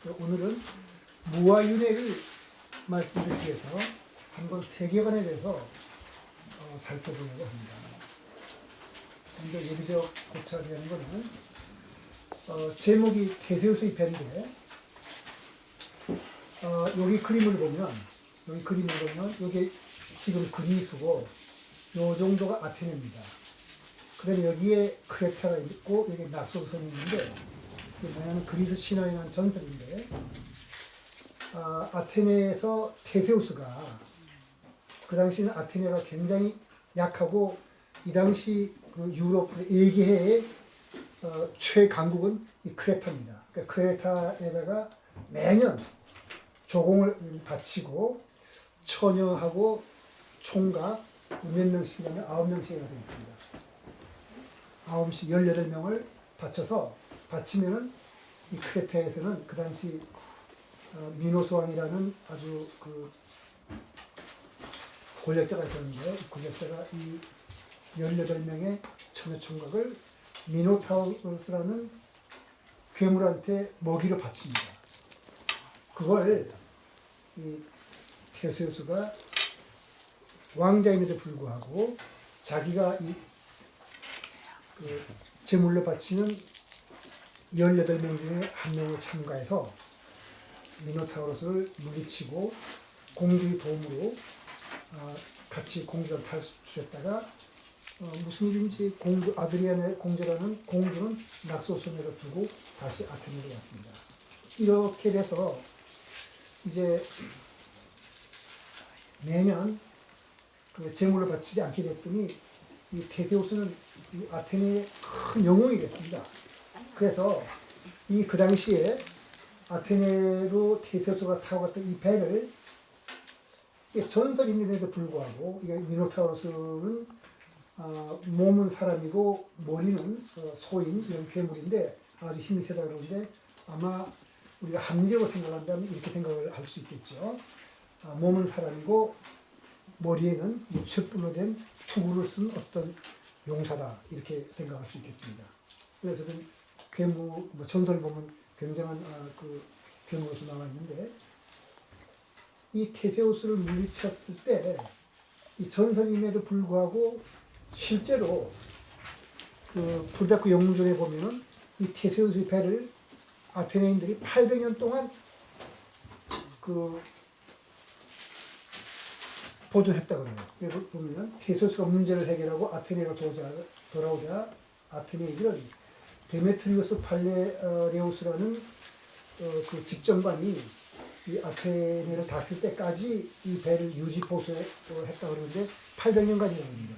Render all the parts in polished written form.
오늘은 무아윤회를 말씀드리기 위해서 한번 세계관에 대해서 살펴보려고 합니다. 먼저 여기저기 고찰하는 거는 제목이 테세우스의 배인데 여기 그림을 보면 여기 지금 그리스고 요 정도가 아테네입니다. 그다음에 여기에 크레타가 있고 여기 낙소선이 있는데 이게 뭐냐면 그리스 신화에 대한 전설인데 아테네에서 테세우스가 그 당시는 아테네가 굉장히 약하고 이 당시 그 유럽 에게해의 최강국은 이 크레타입니다. 그러니까 크레타에다가 매년 조공을 바치고 처녀하고 총각 몇 명씩이냐면 9명씩이나 되어 있습니다. 9씩 18명을 바쳐서 바치면은 이 크레타에서는 그 당시 미노스 왕이라는 아주 그 권력자가 있었는데 이 권력자가 이 18명의 처녀 총각을 미노타우로스라는 괴물한테 먹이로 바칩니다. 그걸 이 테세우스가 왕자임에도 불구하고 자기가 그 제물로 바치는 18명 중에 한 명을 참가해서 미노타우로스를 물리치고 공주의 도움으로 같이 공주를 탈출했다가 무슨 일인지 아드리아네 공주라는 공주는 낙소선에서 두고 다시 아테네로 왔습니다. 이렇게 돼서 이제 매년 그 제물을 바치지 않게 됐더니 이 테세우스는 이 아테네의 큰 영웅이 됐습니다. 그래서 그 당시에 아테네로 테세우스가 타고 갔던 이 배를 전설임에도 불구하고 이 미노타우로스는 몸은 사람이고 머리는 소인 이런 괴물인데 아주 힘이 세다 그러는데 아마 우리가 합리적으로 생각한다면 이렇게 생각을 할 수 있겠죠. 몸은 사람이고 머리에는 쇳불로 된 투구를 쓴 어떤 용사다 이렇게 생각할 수 있겠습니다. 그래서 괴물 전설 보면 굉장한 그 괴물에서 나와 있는데 이 테세우스를 물리쳤을 때 이 전설임에도 불구하고 실제로 그 불닭구 영웅전에 보면은 이 테세우스의 배를 아테네인들이 800년 동안 그 보존했다 그래요. 여기 보면 테세우스가 문제를 해결하고 아테네가 돌아오자 아테네인들은 데메트리우스 팔레레우스라는 그 직정관이 이 아테네를 다스릴 때까지 이 배를 유지 보수했다 그러는데 800년간이라고 합니다.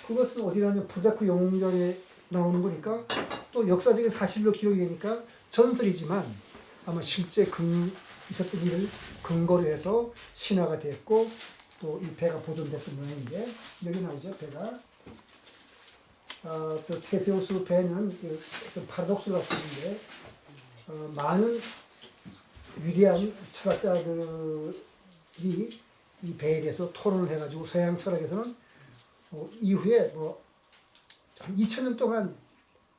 그것은 어디 나오냐면 불다크 영웅전에 나오는 거니까 또 역사적인 사실로 기록이 되니까 전설이지만 아마 실제 있었던 일을 근거로 해서 신화가 됐고 또 이 배가 보존됐던 모양인데 여기 나오죠. 배가 또 테세우스 배는 좀 파라독스 같은데 많은 위대한 철학자들이 이 배에 대해서 토론을 해가지고 서양 철학에서는 이후에 한 2000년 동안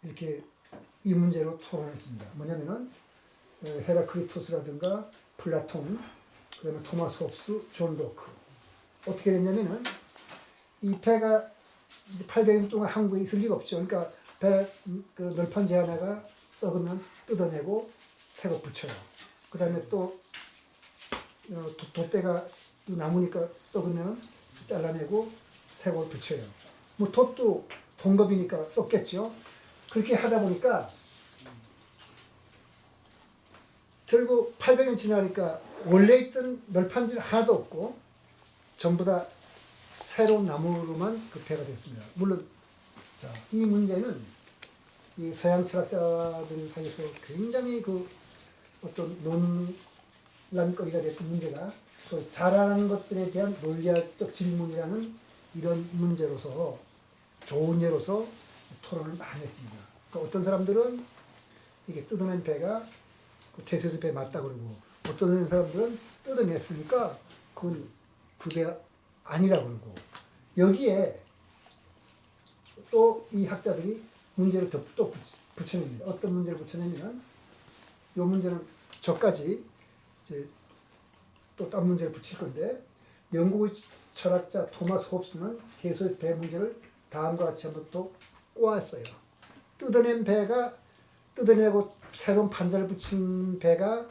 이렇게 이 문제로 토론했습니다. 뭐냐면은 헤라클리토스라든가 플라톤, 그다음에 토마스 홉스, 존 로크 어떻게 됐냐면은 이 배가 800년 동안 한국에 있을 리가 없죠. 그러니까 그 널판지 하나가 썩으면 뜯어내고 새거 붙여요. 그 다음에 또 돛대가 남으니까 썩으면 잘라내고 새거 붙여요. 뭐 돛도 동겁이니까 썩겠죠. 그렇게 하다 보니까 결국 800년 지나니까 원래 있던 널판지는 하나도 없고 전부 다 새로운 나무로만 그 배가 됐습니다. 물론 이 문제는 이 서양 철학자들 사이에서 굉장히 그 어떤 논란거리가 됐던 문제가 또 잘하는 것들에 대한 논리학적 질문이라는 이런 문제로서 좋은 예로서 토론을 많이 했습니다. 그러니까 어떤 사람들은 이게 뜯어낸 배가 그 테세우스 배 맞다 그러고 어떤 사람들은 뜯어냈으니까 그건 그 배가 아니라 그러고 여기에 또 이 학자들이 문제를 또 붙여냅니다. 어떤 문제를 붙여내냐면 이 문제는 저까지 이제 또 딴 문제를 붙일 건데 영국의 철학자 토마스 홉스는 태소에서 배 문제를 다음과 같이 한번 또 꼬았어요. 뜯어낸 배가 뜯어내고 새로운 판자를 붙인 배가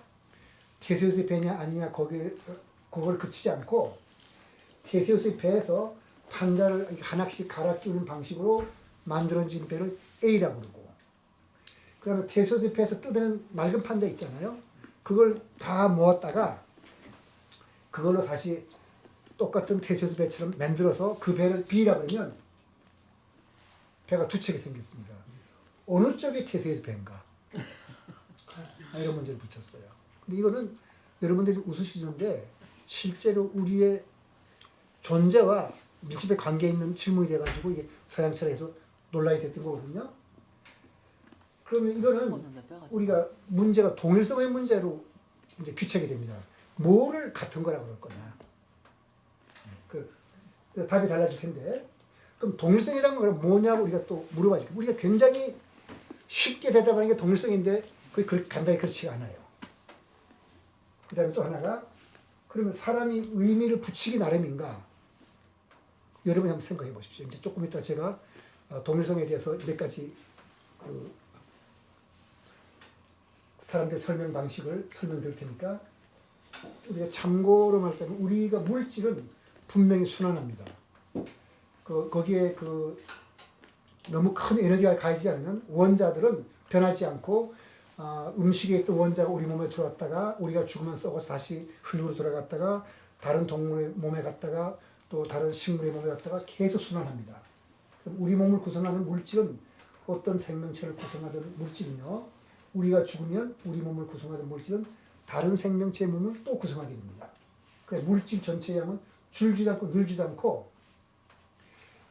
태소에서의 배냐 아니냐 그걸 그치지 않고 태소에서의 배에서 판자를 하나씩 갈아 끼우는 방식으로 만들어진 배를 A라고 그러고 그다음에 태소에서의 배에서 뜯어낸 맑은 판자 있잖아요. 그걸 다 모았다가 그걸로 다시 똑같은 태소에서 배처럼 만들어서 그 배를 B라고 그러면 배가 두 척이 생겼습니다. 어느 쪽이 태소에서 배인가? 이런 문제를 붙였어요. 근데 이거는 여러분들이 웃으시는데 실제로 우리의 존재와 밀접하게 관계 있는 질문이 돼가지고 이게 서양 철학에서 논란이 됐던 거거든요. 그러면 이거는 우리가 문제가 동일성의 문제로 이제 귀착이 됩니다. 뭐를 같은 거라고 그럴 거냐? 답이 달라질 텐데. 그럼 동일성이라는 건 뭐냐고 우리가 또 물어봐야죠. 우리가 굉장히 쉽게 대답하는 게 동일성인데 그게 간단히 그렇지가 않아요. 그 다음에 또 하나가 그러면 사람이 의미를 붙이기 나름인가? 여러분이 한번 생각해 보십시오. 이제 조금 이따 제가 동일성에 대해서 몇 가지 그 사람들 설명 방식을 설명드릴 테니까 우리가 참고로 말하자면 우리가 물질은 분명히 순환합니다. 거기에 너무 큰 에너지가 가해지지 않으면 원자들은 변하지 않고 음식에 있던 원자가 우리 몸에 들어왔다가 우리가 죽으면 썩어서 다시 흙으로 돌아갔다가 다른 동물의 몸에 갔다가 또 다른 식물의 몸에 갔다가 계속 순환합니다. 그럼 우리 몸을 구성하는 물질은 어떤 생명체를 구성하는 물질이며 우리가 죽으면 우리 몸을 구성하는 물질은 다른 생명체의 몸을 또 구성하게 됩니다. 그래서 물질 전체의 양은 줄지도 않고 늘지도 않고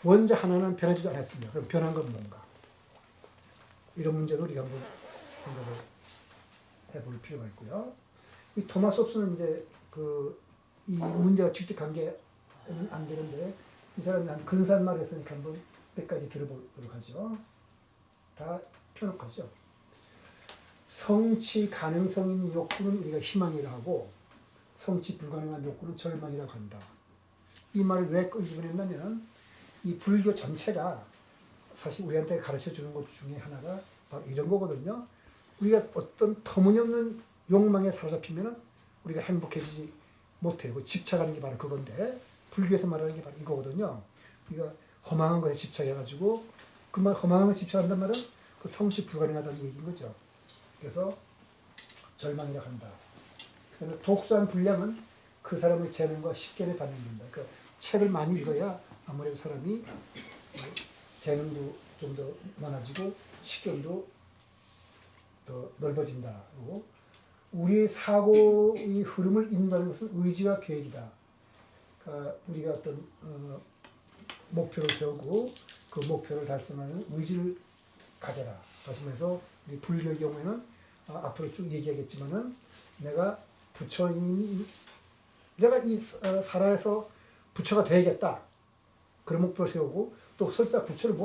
원자 하나는 변하지도 않았습니다. 그럼 변한 건 뭔가? 이런 문제도 우리가 한번 생각을 해볼 필요가 있고요. 이 토마스 홉스는 이제 이 문제와 직접 관계는 안 되는데 이 사람이 한 근사한 했으니까 한번 몇 가지 들어보도록 하죠. 다 펴놓고죠. 성취 가능성인 욕구는 우리가 희망이라고 하고 성취 불가능한 욕구는 절망이라고 한다. 이 말을 왜 끄집어냈냐면 이 불교 전체가 사실 우리한테 가르쳐 주는 것 중에 하나가 바로 이런 거거든요. 우리가 어떤 터무니없는 욕망에 사로잡히면은 우리가 행복해지지 못해요. 집착하는 게 바로 그건데 불교에서 말하는 게 바로 이거거든요. 우리가 허망한 것에 집착해가지고 그 말 허망한 것에 집착한단 말은 그 성취 불가능하다는 얘기인 거죠. 그래서 절망이라고 한다. 그래서 독서한 분량은 그 사람의 재능과 식견에 반영된다. 그러니까 책을 많이 읽어야 아무래도 사람이 재능도 좀 더 많아지고 식견도 더 넓어진다. 그리고 우리의 사고의 흐름을 인도하는 것은 의지와 계획이다. 그러니까 우리가 어떤 목표를 세우고 그 목표를 달성하는 의지를 가져라. 다시 말해서 우리 불교의 경우에는 앞으로 쭉 얘기하겠지만은 내가 내가 이 살아서 부처가 되야겠다. 그런 목표를 세우고 또 설사 부처를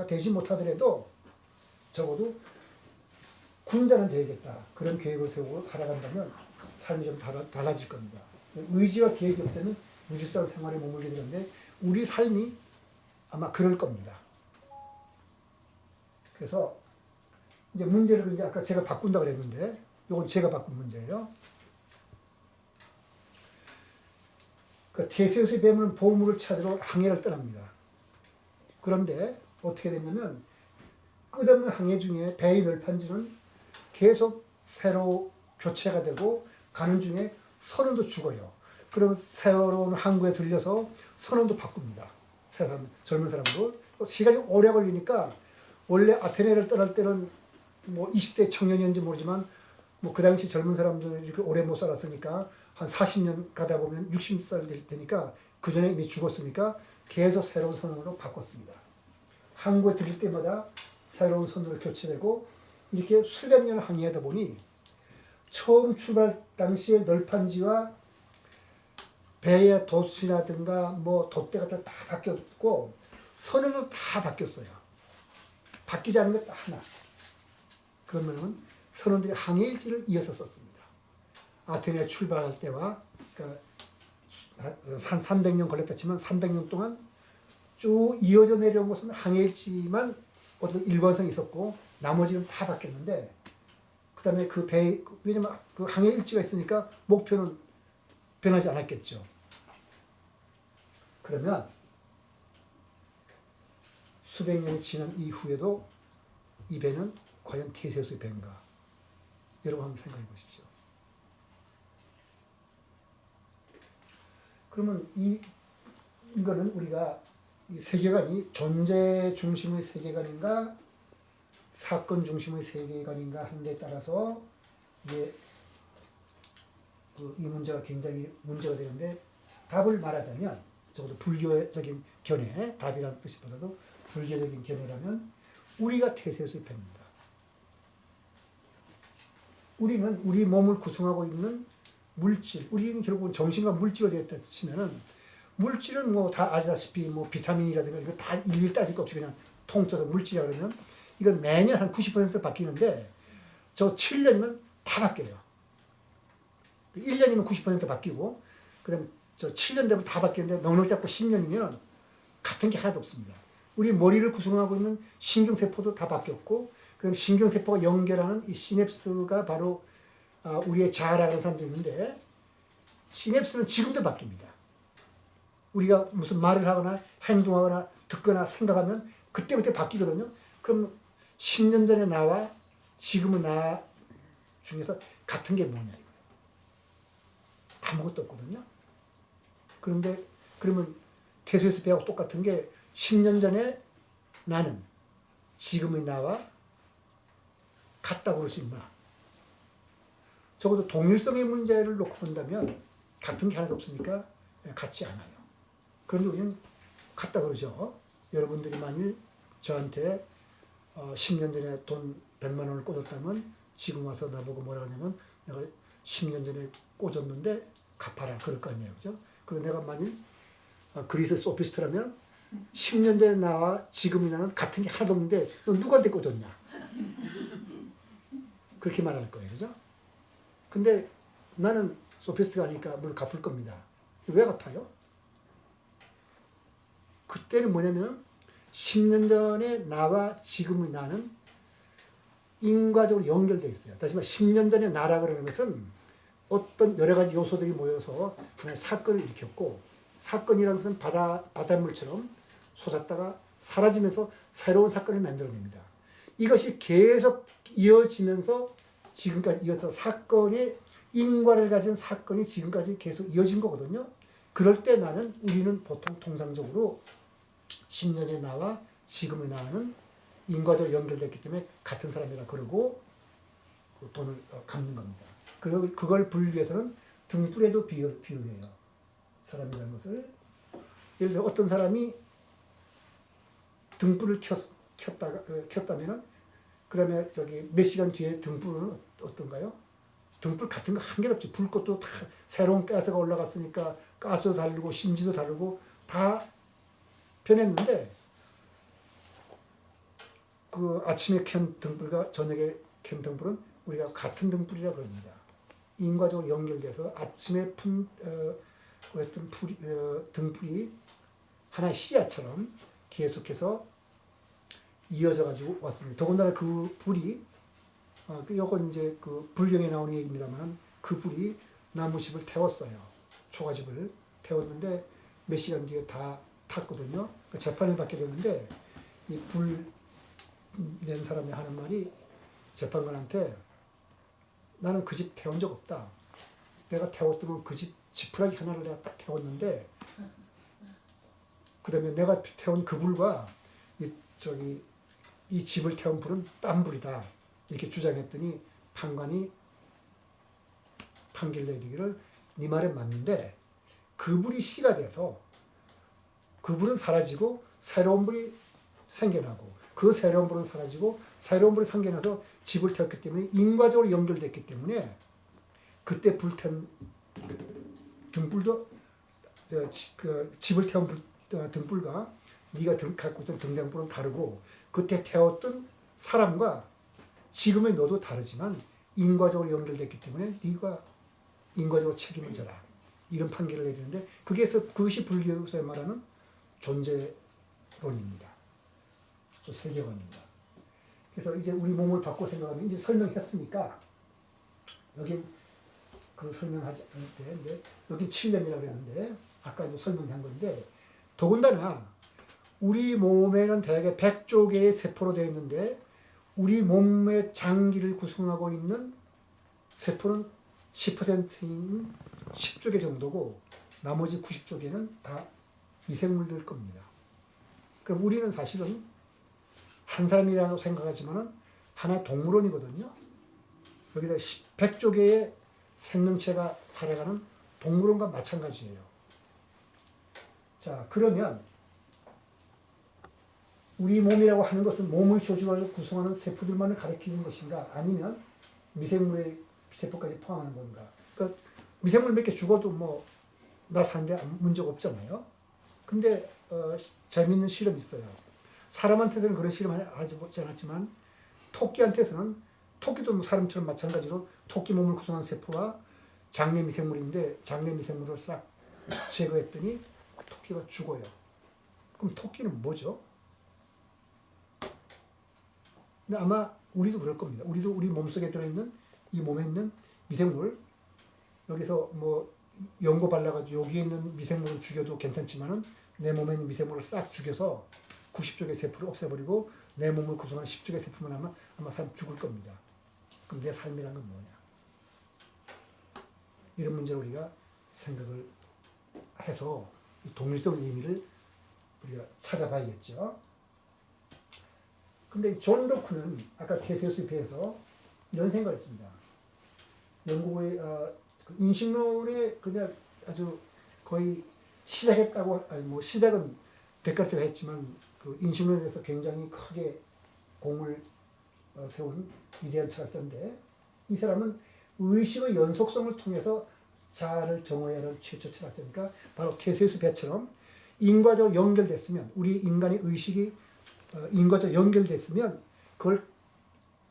되지 못하더라도 적어도 군자는 되야겠다. 그런 계획을 세우고 살아간다면 삶이 좀 달라질 겁니다. 의지와 계획이 없다면 무질서한 생활에 머물게 되는데 우리 삶이 아마 그럴 겁니다. 그래서 이제 문제를 이제 아까 제가 바꾼다고 그랬는데 이건 제가 바꾼 문제예요. 그 태소에서의 뱀은 보물을 찾으러 항해를 떠납니다. 그런데 어떻게 됐냐면 끝없는 항해 중에 배의 널판지는 계속 새로 교체가 되고 가는 중에 선원도 죽어요. 그럼 새로운 항구에 들려서 선원도 바꿉니다. 젊은 사람도. 시간이 오래 걸리니까 원래 아테네를 떠날 때는 뭐 20대 청년이었는지 모르지만 뭐 그 당시 젊은 사람들이 이렇게 오래 못 살았으니까 한 40년 가다 보면 60살 될 테니까 그 전에 이미 죽었으니까 계속 새로운 선원으로 바꿨습니다. 항구에 들릴 때마다 새로운 선원으로 교체되고 이렇게 수백 년을 항해하다 보니 처음 출발 당시의 널판지와 배의 돛이라든가 뭐 돛대가 다 바뀌었고 선원도 다 바뀌었어요. 바뀌지 않은 것 딱 하나. 그러면은 선원들이 항해일지를 이어서 썼습니다. 아테네 출발할 때와 그러니까 한 300년 걸렸다 치면 300년 동안 쭉 이어져 내려온 것은 항해일지만 어떤 일관성이 있었고 나머지는 다 바뀌었는데 그 다음에 그 배, 왜냐면 그 항해일지가 있으니까 목표는 변하지 않았겠죠. 그러면 수백 년이 지난 이후에도 이 배는 과연 테세우스의 배인가? 여러분 한번 생각해 보십시오. 그러면 이거는 우리가 이 세계관이 존재 중심의 세계관인가 사건 중심의 세계관인가 하는 데 따라서 이제 이 문제가 굉장히 문제가 되는데 답을 말하자면 적어도 불교적인 견해, 답이라는 뜻보다도 불교적인 견해라면 우리가 태세에서의 배입니다. 우리는 우리 몸을 구성하고 있는 물질, 우리는 결국은 정신과 물질로 되었다 치면은 물질은 뭐 다 아시다시피 뭐 비타민이라든가 이거 다 일일 따질 거 없이 그냥 통틀어서 물질이라 그러면 이건 매년 한 90% 바뀌는데 저 7년이면 다 바뀌어요. 1년이면 90% 바뀌고 그다음 저 7년 되면 다 바뀌는데 넉넉 잡고 10년이면 같은 게 하나도 없습니다. 우리 머리를 구성하고 있는 신경세포도 다 바뀌었고 그다음 신경세포가 연결하는 이 시냅스가 바로 우리의 자아라는 사람도 있는데 시냅스는 지금도 바뀝니다. 우리가 무슨 말을 하거나 행동하거나 듣거나 생각하면 그때그때 바뀌거든요. 그럼 10년 전에 나와 지금의 나 중에서 같은 게 뭐냐 이거예요. 아무것도 없거든요. 그런데 그러면 태수에서 배하고 똑같은 게 10년 전에 나는 지금의 나와 같다고 그럴 수 있나? 적어도 동일성의 문제를 놓고 본다면 같은 게 하나도 없으니까 같지 않아요. 그런데 우리는 같다 그러죠. 여러분들이 만일 저한테 10년 전에 돈 100만 원을 꽂았다면 지금 와서 나보고 뭐라 하냐면 내가 10년 전에 꽂았는데 갚아라 그럴 거 아니에요. 그죠? 그리고 내가 만일 그리스 소피스트라면 10년 전에 나와 지금이 나는 같은 게 하나도 없는데 너 누구한테 꽂았냐? 그렇게 말할 거예요. 그죠? 근데 나는 소피스트가 아니니까 물론 갚을 겁니다. 왜 갚아요? 그때는 뭐냐면 10년 전에 나와 지금의 나는 인과적으로 연결되어 있어요. 다시 말해 10년 전에 나라 그러는 것은 어떤 여러 가지 요소들이 모여서 하나의 사건을 일으켰고 사건이라는 것은 바닷물처럼 솟았다가 사라지면서 새로운 사건을 만들어냅니다. 이것이 계속 이어지면서 지금까지 이어서 사건의 인과를 가진 사건이 지금까지 계속 이어진 거거든요. 그럴 때 우리는 보통 통상적으로 10년 전에 나와 지금의 나는 인과적으로 연결됐기 때문에 같은 사람이라 그러고 돈을 갚는 겁니다. 그걸 불교에서는 등불에도 비유해요. 사람이라는 것을. 예를 들어 어떤 사람이 등불을 켰다면은 그 다음에 몇 시간 뒤에 등불은 어떤가요? 등불 같은 거 한 개도 없지. 불꽃도 다 새로운 가스가 올라갔으니까 가스도 다르고 심지도 다르고 다 변했는데 그 아침에 켠 등불과 저녁에 켠 등불은 우리가 같은 등불이라고 합니다. 인과적으로 연결돼서 아침에 등불이 하나의 씨앗처럼 계속해서 이어져 가지고 왔습니다. 더군다나 그 불이 이건 이제 그 불경에 나오는 얘기입니다만 그 불이 나무집을 태웠어요. 초가집을 태웠는데 몇 시간 뒤에 다 탔거든요. 재판을 받게 됐는데 이 불 낸 사람이 하는 말이 재판관한테 나는 그 집 태운 적 없다. 내가 태웠더니 그 집 지푸라기 하나를 내가 딱 태웠는데 그 다음에 내가 태운 그 불과 이 집을 태운 불은 딴 불이다. 이렇게 주장했더니 판관이 판결 내리기를 네 말에 맞는데 그 불이 씨가 돼서 그 불은 사라지고 새로운 불이 생겨나고 그 새로운 불은 사라지고 새로운 불이 생겨나서 집을 태웠기 때문에 인과적으로 연결됐기 때문에 그때 불탄 등불도 그 집을 태운 등불과 네가 갖고 있던 등장불은 다르고 그때 태웠던 사람과 지금의 너도 다르지만 인과적으로 연결됐기 때문에 네가 인과적으로 책임을 져라. 이런 판결을 내리는데 그것이 불교에서 말하는 존재론입니다. 또 세계관입니다. 그래서 이제 우리 몸을 바꿔 생각하면 이제 설명했으니까 여긴 그 설명하지 않을 때 여긴 7년이라고 그랬는데 아까 이제 설명한 건데 더군다나 우리 몸에는 대개 100조 개의 세포로 되어 있는데 우리 몸의 장기를 구성하고 있는 세포는 10%인 10조 개 정도고 나머지 90조 개는 다 미생물일 겁니다. 그럼 우리는 사실은 한 사람이라고 생각하지만 하나의 동물원이거든요. 여기다 100조 개의 생명체가 살아가는 동물원과 마찬가지예요. 자, 그러면 우리 몸이라고 하는 것은 몸의 조직을 구성하는 세포들만을 가리키는 것인가? 아니면 미생물의 세포까지 포함하는 건가? 그러니까 미생물 몇 개 죽어도 뭐 나 사는데 문제가 없잖아요. 근데 재미있는 실험이 있어요. 사람한테서는 그런 실험을 하지 않았지만 토끼한테서는 토끼도 뭐 사람처럼 마찬가지로 토끼 몸을 구성하는 세포가 장내 미생물인데 장내 미생물을 싹 제거했더니 토끼가 죽어요. 그럼 토끼는 뭐죠? 근데 아마 우리도 그럴 겁니다. 우리도 우리 몸속에 들어있는 이 몸에 있는 미생물 여기서 뭐 연고 발라가지고 여기에 있는 미생물을 죽여도 괜찮지만은 내 몸에 있는 미생물을 싹 죽여서 90조 개 세포를 없애버리고 내 몸을 구성한 10조 개 세포만 하면 아마 사람 죽을 겁니다. 그럼 내 삶이란 건 뭐냐? 이런 문제를 우리가 생각을 해서 동일성 의미를 우리가 찾아봐야겠죠. 근데 존 로크는 아까 테세우스에 비해서 이런 생각을 했습니다. 영국의 인식론에 그냥 아주 거의 시작했다고, 아니 뭐 시작은 데카르트가 했지만 그 인식론에 대해서 굉장히 크게 공을 세운 위대한 철학자인데 이 사람은 의식의 연속성을 통해서 자아를 정의하는 최초 철학자니까 바로 테세우스 배처럼 인과적으로 연결됐으면 우리 인간의 의식이 인과적으로 연결됐으면 그걸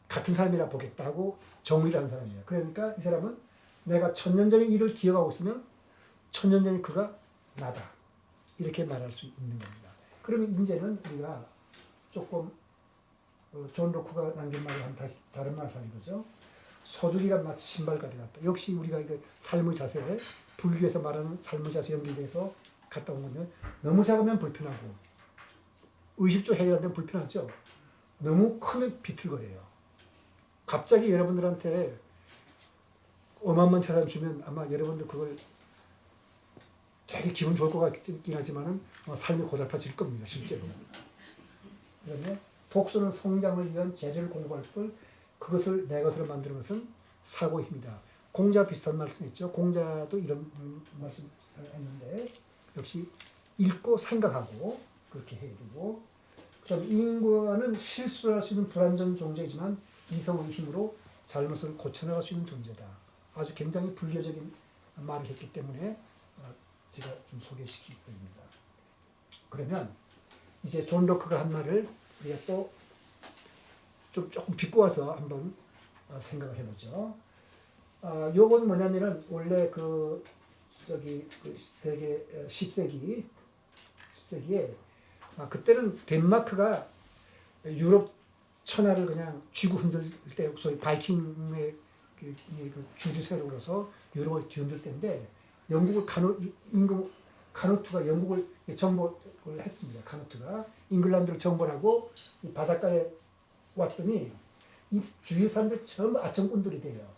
같은 사람이라 보겠다고 정의를 한 사람이에요. 그러니까 이 사람은 내가 1000년 전의 일을 기억하고 있으면 1000년 전의 그가 나다. 이렇게 말할 수 있는 겁니다. 그러면 이제는 우리가 조금 존 로크가 남긴 말을 하면 다시 다른 말 살린 거죠. 소득이란 마치 신발가게 같다. 역시 우리가 이거 삶의 자세, 불교에서 말하는 삶의 자세 연결돼서 갔다 온 건데 너무 작으면 불편하고 의식적 해결하는 불편하죠. 너무 크면 비틀거려요. 갑자기 여러분들한테 어마어마한 재산 주면 아마 여러분들 그걸 되게 기분 좋을 것 같긴 하지만은 삶이 고달파질 겁니다. 실제로. 그러면 독서는 성장을 위한 재료를 공부할 걸 그것을 내 것으로 만드는 것은 사고의 힘이다. 공자 비슷한 말씀 있죠. 공자도 이런 말씀 했는데 역시 읽고 생각하고 그렇게 해야 되고 좀 인과는 실수를 할 수 있는 불완전 존재이지만 이성의 힘으로 잘못을 고쳐나갈 수 있는 존재다. 아주 굉장히 불교적인 말을 했기 때문에 제가 좀 소개시키겠습니다. 그러면 이제 존 로크가 한 말을 우리가 또 조금 비꼬아서 한번 생각을 해보죠. 요건 뭐냐면은 원래 되게 10세기에 그때는 덴마크가 유럽 천하를 그냥 쥐고 흔들 때 소위 바이킹의 그 주류 세력으로서 유럽을 뒤흔들 때인데 영국을 카누트가 영국을 정복을 했습니다. 카누트가 잉글랜드를 정벌하고 이 바닷가에 왔더니 이 주위 사람들 전부 아청꾼들이 돼요.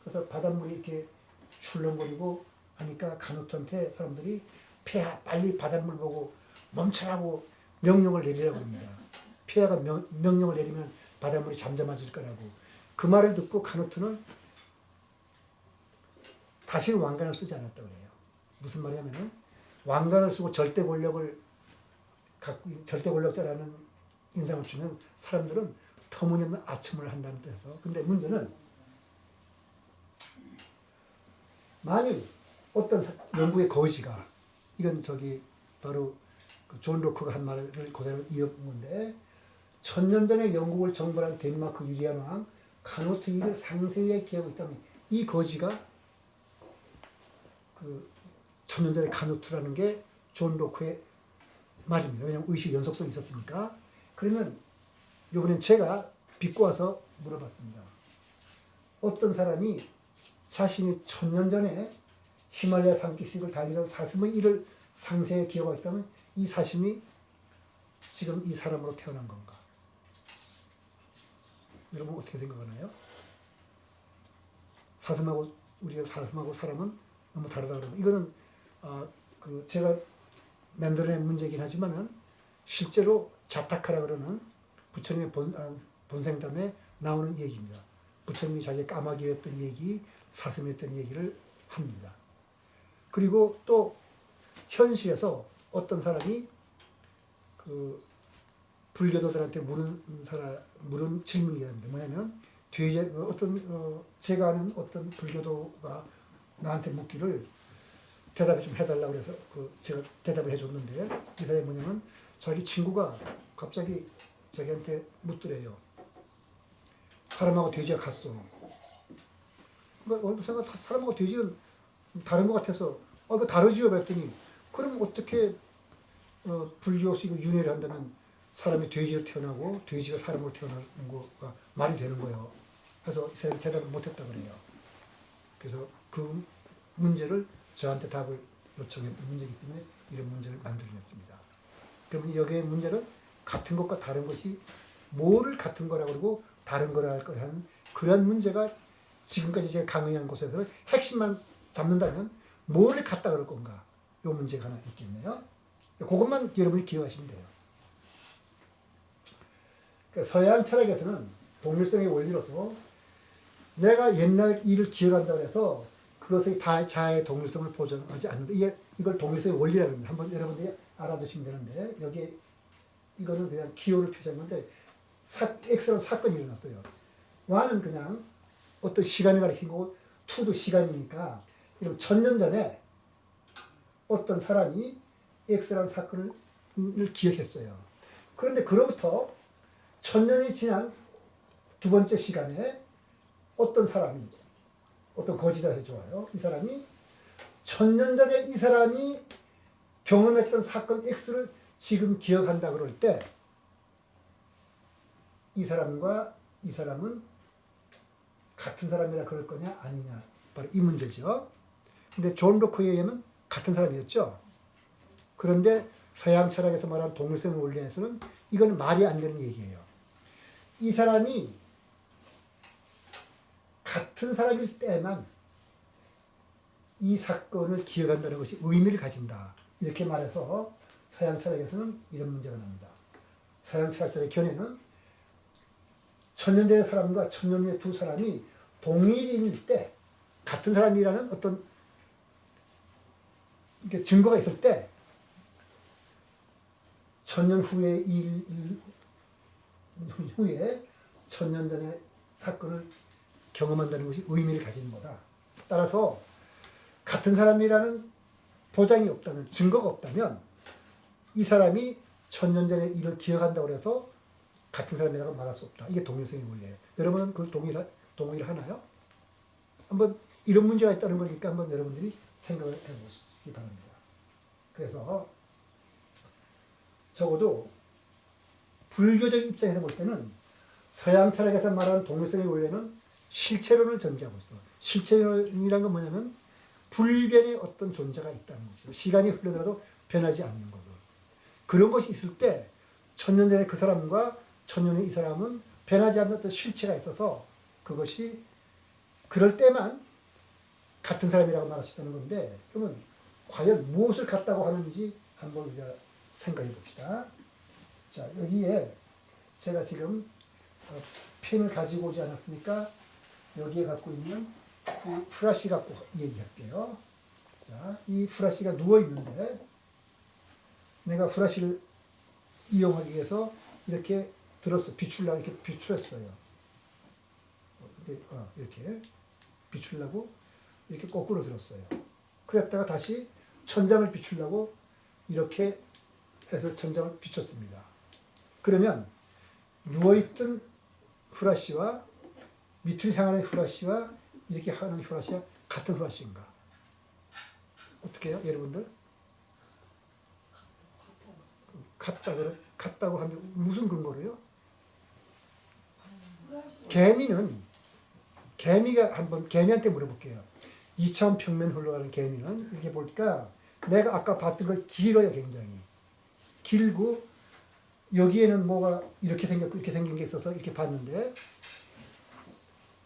그래서 바닷물이 이렇게 출렁거리고 하니까 카누트한테 사람들이 빨리 바닷물 보고 멈춰라고 명령을 내리라고 합니다. 폐하가 명령을 내리면 바닷물이 잠잠해질 거라고. 그 말을 듣고 카누트는 다시는 왕관을 쓰지 않았다고 해요. 무슨 말이냐면은 왕관을 쓰고 절대 권력자라는 인상을 주면 사람들은 터무니없는 아첨을 한다는 뜻에서. 근데 문제는 만일 어떤 영국의 거지가 이건 바로 그 존 로크가 한 말을 그대로 이어본 건데 천년 전에 영국을 정벌한 덴마크 유리한 왕 가누트 이를 상세히 기하고 있다면 이 거지가 그 천년 전에 가누트라는 게 존 로크의 말입니다. 왜냐하면 의식 연속성이 있었으니까. 그러면 이번엔 제가 비꼬아서 물어봤습니다. 어떤 사람이 자신이 천년 전에 히말라야 산기슭을 달리던 사슴의 일을 상세히 기억하고 있다면 이 사슴이 지금 이 사람으로 태어난 건가? 여러분 어떻게 생각하나요? 사슴하고 우리가 사슴하고 사람은 너무 다르다 그러면 이거는 그 제가 만들어낸 문제이긴 하지만은 실제로 자타카라 그러는 부처님의 본생담에 나오는 얘기입니다. 부처님이 자기 까마귀였던 얘기, 사슴이었던 얘기를 합니다. 그리고 또 현실에서 어떤 사람이 그 불교도들한테 물은 질문이 있는데 뭐냐면 제가 아는 어떤 불교도가 나한테 묻기를 대답을 좀 해달라고 그래서 제가 대답을 해줬는데 이 사람이 뭐냐면 자기 친구가 갑자기 자기한테 묻더래요. 사람하고 돼지가 같소. 그러니까 어느 생각 사람하고 돼지는 다른 것 같아서 이거 다르지요 그랬더니 그럼 어떻게 불교식 윤회를 한다면 사람이 돼지로 태어나고 돼지가 사람으로 태어나는 거가 말이 되는 거예요. 그래서 이 사람이 대답을 못했다 그래요. 그래서 그 문제를 저한테 답을 요청했던 문제이기 때문에 이런 문제를 만들어냈습니다. 그러면 여기에 문제는 같은 것과 다른 것이 뭐를 같은 거라고 그러고 다른 거라 할 거라는 그런 문제가 지금까지 제가 강의한 곳에서 핵심만 잡는다면 뭐를 같다 그럴 건가? 이 문제가 하나 있겠네요. 그것만 여러분이 기억하시면 돼요. 그러니까 서양 철학에서는 동일성의 원리로서 내가 옛날 일을 기억한다고 해서 그것의 다 자아의 동일성을 보존하지 않는다. 이걸 동일성의 원리라고 합니다. 한번 여러분들이 알아두시면 되는데 여기 이거는 그냥 기호를 표시한 건데 X라는 사건이 일어났어요. Y는 그냥 어떤 시간을 가리킨 거고 2도 시간이니까 이런 천년 전에 어떤 사람이 X라는 사건을 기억했어요. 그런데 그로부터 천년이 지난 두 번째 시간에 어떤 사람이 어떤 거지다 해서 좋아요. 이 사람이 천년 전에 이 사람이 경험했던 사건 X를 지금 기억한다 그럴 때 이 사람과 이 사람은 같은 사람이라 그럴 거냐 아니냐 바로 이 문제죠. 근데 존 로크에 의하면 같은 사람이었죠. 그런데 서양 철학에서 말하는 동일성 원리에서는 이건 말이 안 되는 얘기예요. 이 사람이 같은 사람일 때만 이 사건을 기억한다는 것이 의미를 가진다. 이렇게 말해서 서양 철학에서는 이런 문제가 납니다. 서양 철학자의 견해는 천년 전의 사람과 천년 후의 두 사람이 동일인일 때 같은 사람이라는 어떤 증거가 있을 때 천년 후의 후에 천년 전의 사건을 경험한다는 것이 의미를 가지는 거다. 따라서 같은 사람이라는 보장이 없다면 증거가 없다면 이 사람이 천년 전의 일을 기억한다고 해서 같은 사람이라고 말할 수 없다. 이게 동일성의 원리예요. 여러분은 그걸 동의하나요? 한번 이런 문제가 있다는 거니까 한번 여러분들이 생각을 해보시기 바랍니다. 그래서 적어도 불교적 입장에서 볼 때는 서양 철학에서 말하는 동일성의 원리는 실체론을 전제하고 있어. 실체론이란 건 뭐냐면 불변의 어떤 존재가 있다는 거죠. 시간이 흘러들어도 변하지 않는 거죠. 그런 것이 있을 때 천년 전에 그 사람과 천년 후에 이 사람은 변하지 않는 어떤 실체가 있어서 그것이 그럴 때만 같은 사람이라고 말할 수 있다는 건데 그러면 과연 무엇을 같다고 하는지 한번 우리가 생각해 봅시다. 자, 여기에 제가 지금 펜을 가지고 오지 않았으니까 여기에 갖고 있는 그 프라시 갖고 얘기할게요. 자, 이 프라시가 누워 있는데 내가 프라시를 이용하기 위해서 이렇게 들었어. 비추려고 이렇게 비추었어요. 이렇게 비추려고 이렇게 거꾸로 들었어요. 그랬다가 다시 천장을 비추려고 이렇게 해서 천장을 비췄습니다. 그러면 누워있던 후라시와 밑을 향하는 후라시와 이렇게 하는 후라시가 같은 후라시인가? 어떻게 해요, 여러분들? 같다고 하면 무슨 근거로요? 개미가 한번 개미한테 물어볼게요. 2차원 평면 흘러가는 개미는 이렇게 보니까 내가 아까 봤던 걸 길어요, 굉장히. 길고 여기에는 뭐가 이렇게 생겼고 이렇게 생긴 게 있어서 이렇게 봤는데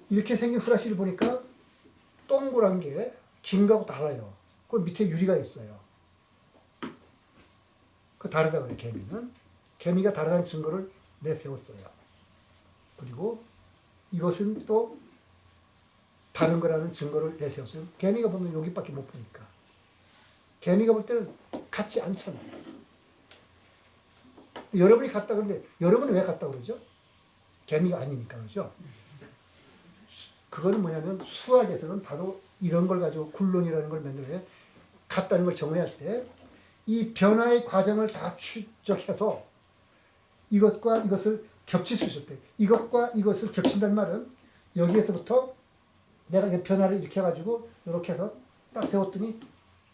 이렇게 생긴 후라시를 보니까 동그란 게 긴 거하고 달라요. 그 밑에 유리가 있어요. 그 다르다 그래, 개미는. 개미가 다르다는 증거를 내세웠어요. 그리고 이것은 또 다른 거라는 증거를 내세웠어요. 개미가 보면 여기밖에 못 보니까. 개미가 볼 때는 같지 않잖아요. 여러분이 같다 그러는데 여러분은 왜 같다 그러죠? 개미가 아니니까 그러죠. 그거는 뭐냐면 수학에서는 바로 이런 걸 가지고 굴론이라는 걸 만들어야 같다는 걸 정의할 때 이 변화의 과정을 다 추적해서 이것과 이것을 겹칠 수 있을 때 이것과 이것을 겹친다는 말은 여기에서부터 내가 이 변화를 이렇게 해가지고 이렇게 해서 딱 세웠더니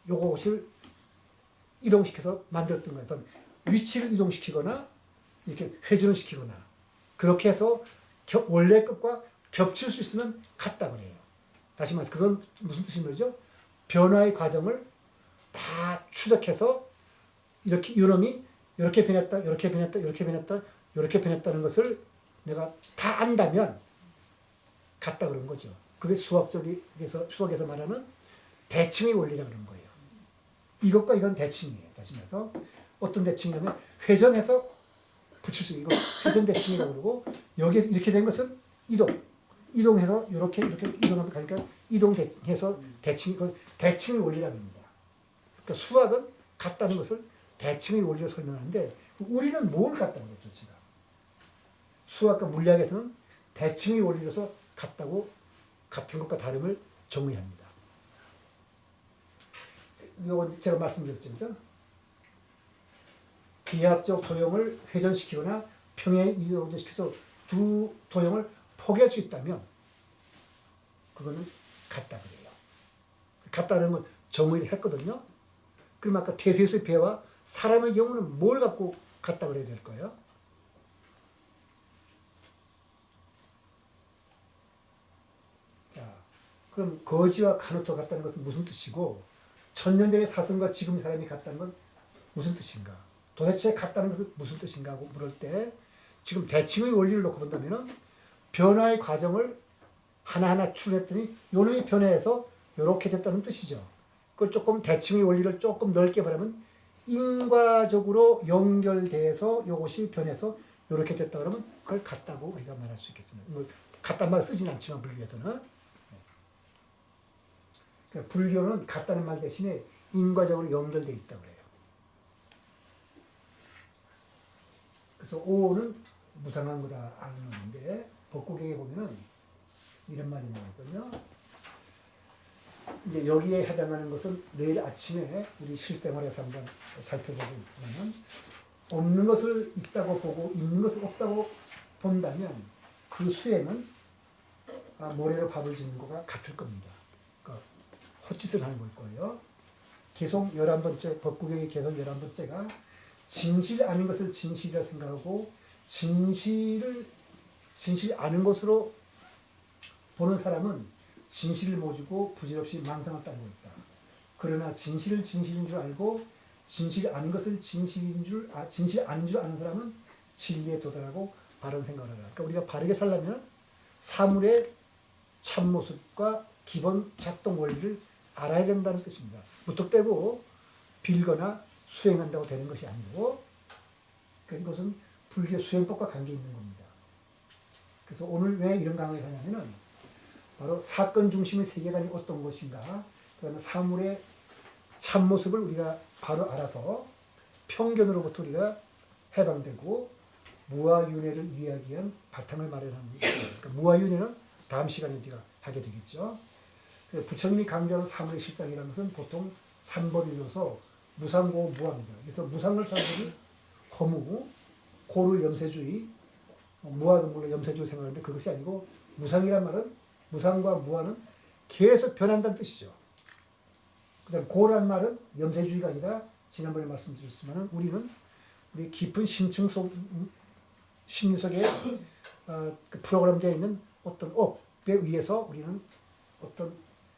요것을 이동시켜서 만들었던 거예요. 어떤 위치를 이동시키거나 이렇게 회전을 시키거나 그렇게 해서 원래 것과 겹칠 수 있으면 같다 그래요. 다시 말해서 그건 무슨 뜻인 거죠? 변화의 과정을 다 추적해서 이렇게 이놈이 이렇게 변했다, 이렇게 변했다, 이렇게 변했다, 이렇게 변했다는 것을 내가 다 안다면 같다 그런 거죠. 그게 수학에서 말하는 대칭의 원리라 그런 거예요. 이것과 이건 대칭이에요. 다시 말해서 어떤 대칭이냐면 회전해서 붙일 수 있는 이거 회전 대칭이라고 그러고 여기에서 이렇게 된 것은 이동해서 이렇게 이동하면 가니까 이동해서 대칭의 원리라는 겁니다. 그러니까 수학은 같다는 것을 대칭의 원리로 설명하는데 우리는 뭘 같다는 거죠, 지금? 수학과 물리학에서는 대칭의 원리로서 같다고 같은 것과 다름을 정의합니다. 이건 제가 말씀드렸죠. 비합적 도형을 회전시키거나 평행 이동시켜서 두 도형을 포기할 수 있다면 그거는 같다 그래요. 같다는 건 정의를 했거든요. 그럼 아까 태세수의 배와 사람의 경우는 뭘 갖고 같다 그래야 될까요? 자, 그럼 거지와 카누토 같다는 것은 무슨 뜻이고 천년 전의 사슴과 지금 사람이 같다는 건 무슨 뜻인가? 도대체 같다는 것은 무슨 뜻인가 하고 물을 때 지금 대칭의 원리를 놓고 본다면 변화의 과정을 하나하나 추론했더니 요놈이 변해서 이렇게 됐다는 뜻이죠. 그걸 조금 대칭의 원리를 조금 넓게 말하면 인과적으로 연결돼서 이것이 변해서 이렇게 됐다 그러면 그걸 같다고 우리가 말할 수 있겠습니다. 뭐 같다는 말 쓰진 않지만 불교에서는 그러니까 불교는 같다는 말 대신에 인과적으로 연결돼 있다고 해요. 그래서 오는 무상한 거다 하는 건데 법국경에 보면은 이런 말이 나오거든요. 이제 여기에 해당하는 것은 내일 아침에 우리 실생활에서 한번 살펴보고 있지만 없는 것을 있다고 보고 있는 것을 없다고 본다면 그 수에는 모래로 밥을 짓는 거가 같을 겁니다. 그러니까 헛짓을 하는 걸 거예요. 계속 11번째 법국경의 계속 11번째가 진실 아닌 것을 진실이라 생각하고 진실 아는 것으로 보는 사람은 진실을 모르고 부질없이 망상을 따르고 있다. 그러나 진실을 진실인 줄 알고 진실 아닌 것을 진실 아닌 줄 아는 사람은 진리에 도달하고 바른 생각을 하라. 그러니까 우리가 바르게 살려면 사물의 참모습과 기본 작동 원리를 알아야 된다는 뜻입니다. 무턱대고 빌거나 수행한다고 되는 것이 아니고 이것은 불교 수행법과 관계 있는 겁니다. 그래서 오늘 왜 이런 강의를 하냐면은 바로 사건 중심의 세계관이 어떤 것인가, 그다음에 사물의 참모습을 우리가 바로 알아서 편견으로부터 우리가 해방되고 무아윤회를 이해하기 위한 바탕을 마련하는 거예요. 그러니까 무아윤회는 다음 시간에 우리가 하게 되겠죠. 부처님이 강조하는 사물의 실상이라는 것은 보통 3법이어서 무상고 무합니다. 그래서 무상을 사람들이 허무, 고를 염세주의, 무아도 물론 염세주로 생각하는데 그것이 아니고 무상이란 말은 무상과 무아는 계속 변한다는 뜻이죠. 그 다음 고란 말은 염세주의가 아니라 지난번에 말씀드렸지만 우리는 우리 깊은 심층 속 심리 속에 그 프로그램되어 있는 어떤 업에 의해서 우리는 어떤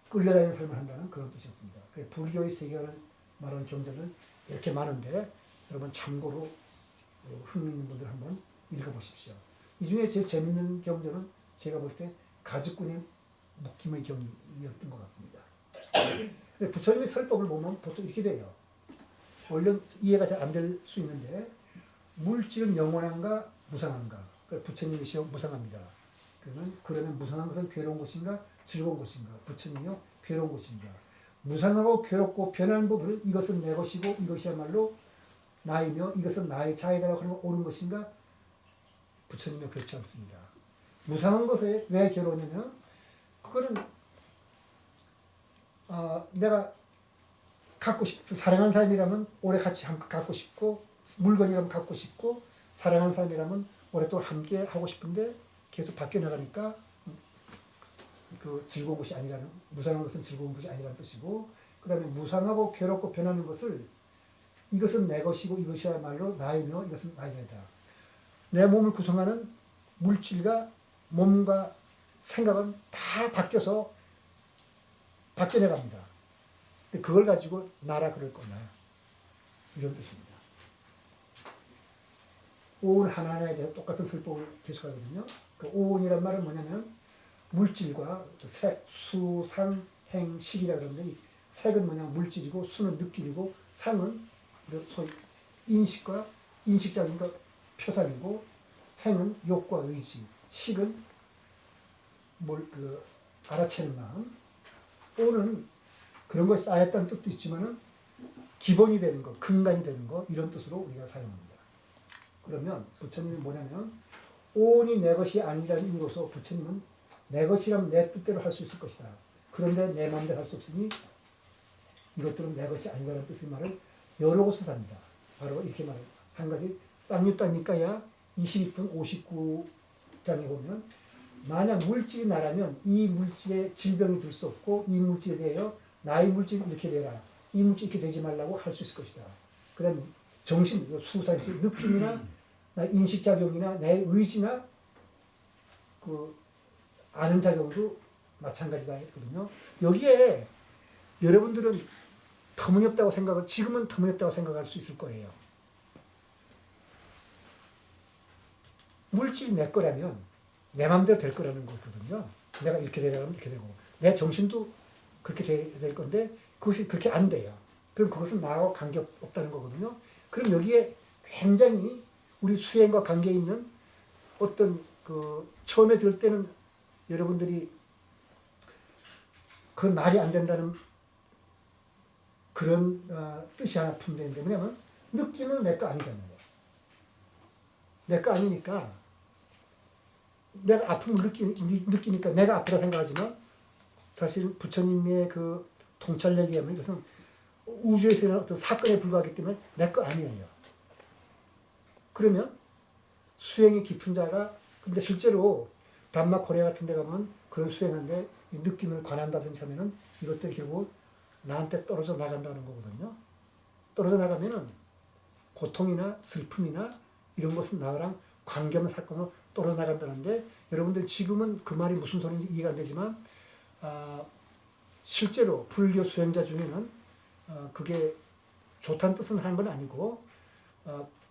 끌려다니는 삶을 한다는 그런 뜻이었습니다. 불교의 세계관을 말하는 경전은 이렇게 많은데 여러분 참고로 흥미있는 분들 한번 읽어보십시오. 이 중에 제일 재밌는 경전은 제가 볼 때 가죽꾼의 묶임의 경이었던 것 같습니다. 근데 부처님의 설법을 보면 보통 이렇게 돼요. 원래 이해가 잘 안 될 수 있는데 물질은 영원한가 무상한가? 그러니까 부처님이시여 무상합니다. 그러면 무상한 것은 괴로운 것인가 즐거운 것인가? 부처님이요 괴로운 것입니다. 무상하고 괴롭고 변하는 법을 이것은 내 것이고 이것이야말로 나이며 이것은 나의 자이다라고 하는 옳은 것인가? 부처님은 그렇지 않습니다. 무상한 것에 왜 괴로우냐면 그거는 내가 갖고 싶고 사랑하는 사람이라면 오래 같이 갖고 싶고 물건이라면 갖고 싶고 사랑하는 사람이라면 오랫동안 함께 하고 싶은데 계속 바뀌어 나가니까 그 즐거운 것이 아니라는 무상한 것은 즐거운 것이 아니라는 뜻이고 그 다음에 무상하고 괴롭고 변하는 것을 이것은 내 것이고 이것이야말로 나이며 이것은 나이다. 내 몸을 구성하는 물질과 몸과 생각은 다 바뀌어서 바뀌어나갑니다. 근데 그걸 가지고 나라 그럴 거냐 이런 뜻입니다. 오온 하나하나에 대해 똑같은 설법을 계속하거든요. 그 오온이란 말은 뭐냐면 물질과 색, 수, 상, 행, 식이라 그러는데 이 색은 뭐냐 물질이고 수는 느낌이고 상은 소위 인식과 인식적인 것 표상이고 행은 욕과 의지, 식은 알아채는 마음, 오는 그런 것이 쌓였다는 뜻도 있지만은 기본이 되는 것, 근간이 되는 것 이런 뜻으로 우리가 사용합니다. 그러면 부처님이 뭐냐면 오온이 내 것이 아니라는 의미로서 부처님은 내 것이라면 내 뜻대로 할 수 있을 것이다. 그런데 내 마음대로 할 수 없으니 이것들은 내 것이 아니라는 뜻의 말을 여러 곳에서 합니다. 바로 이렇게 말해요. 한 가지 쌍유따니까야 22분 59장에 보면 만약 물질이 나라면 이 물질에 질병이 들 수 없고 이 물질에 대하여 나의 물질이 이렇게 되라. 이 물질이 이렇게 되지 말라고 할 수 있을 것이다. 그 다음에 정신, 수사시 느낌이나 인식작용이나 내 의지나 그 아는 작용도 마찬가지다 했거든요. 여기에 여러분들은 터무니없다고 생각을 지금은 터무니없다고 생각할 수 있을 거예요. 물질이 내 거라면 내 마음대로 될 거라는 거거든요. 내가 이렇게 되려면 이렇게 되고 내 정신도 그렇게 돼야 될 건데 그것이 그렇게 안 돼요. 그럼 그것은 나하고 관계없다는 거거든요. 그럼 여기에 굉장히 우리 수행과 관계 있는 어떤 그 처음에 들을 때는 여러분들이 그 말이 안 된다는 그런 뜻이 하나 품되는데 뭐냐면 느낌은 내 거 아니잖아요. 내 거 아니니까 내가 아픔을 느끼니까 내가 아프다 생각하지만 사실 부처님의 그 통찰력에 의하면 이것은 우주에서 일어난 어떤 사건에 불과하기 때문에 내 거 아니에요. 그러면 수행이 깊은 자가 근데 실제로 담마 코리아 같은 데 가면 그런 수행하는데 느낌을 관한다든지 하면은 이것들이 결국 나한테 떨어져 나간다는 거거든요. 떨어져 나가면은 고통이나 슬픔이나 이런 것은 나랑 관계없는 사건으로 떨어져 나간다는데 여러분들 지금은 그 말이 무슨 소리인지 이해가 안 되지만 실제로 불교 수행자 중에는 그게 좋다는 뜻은 하는 건 아니고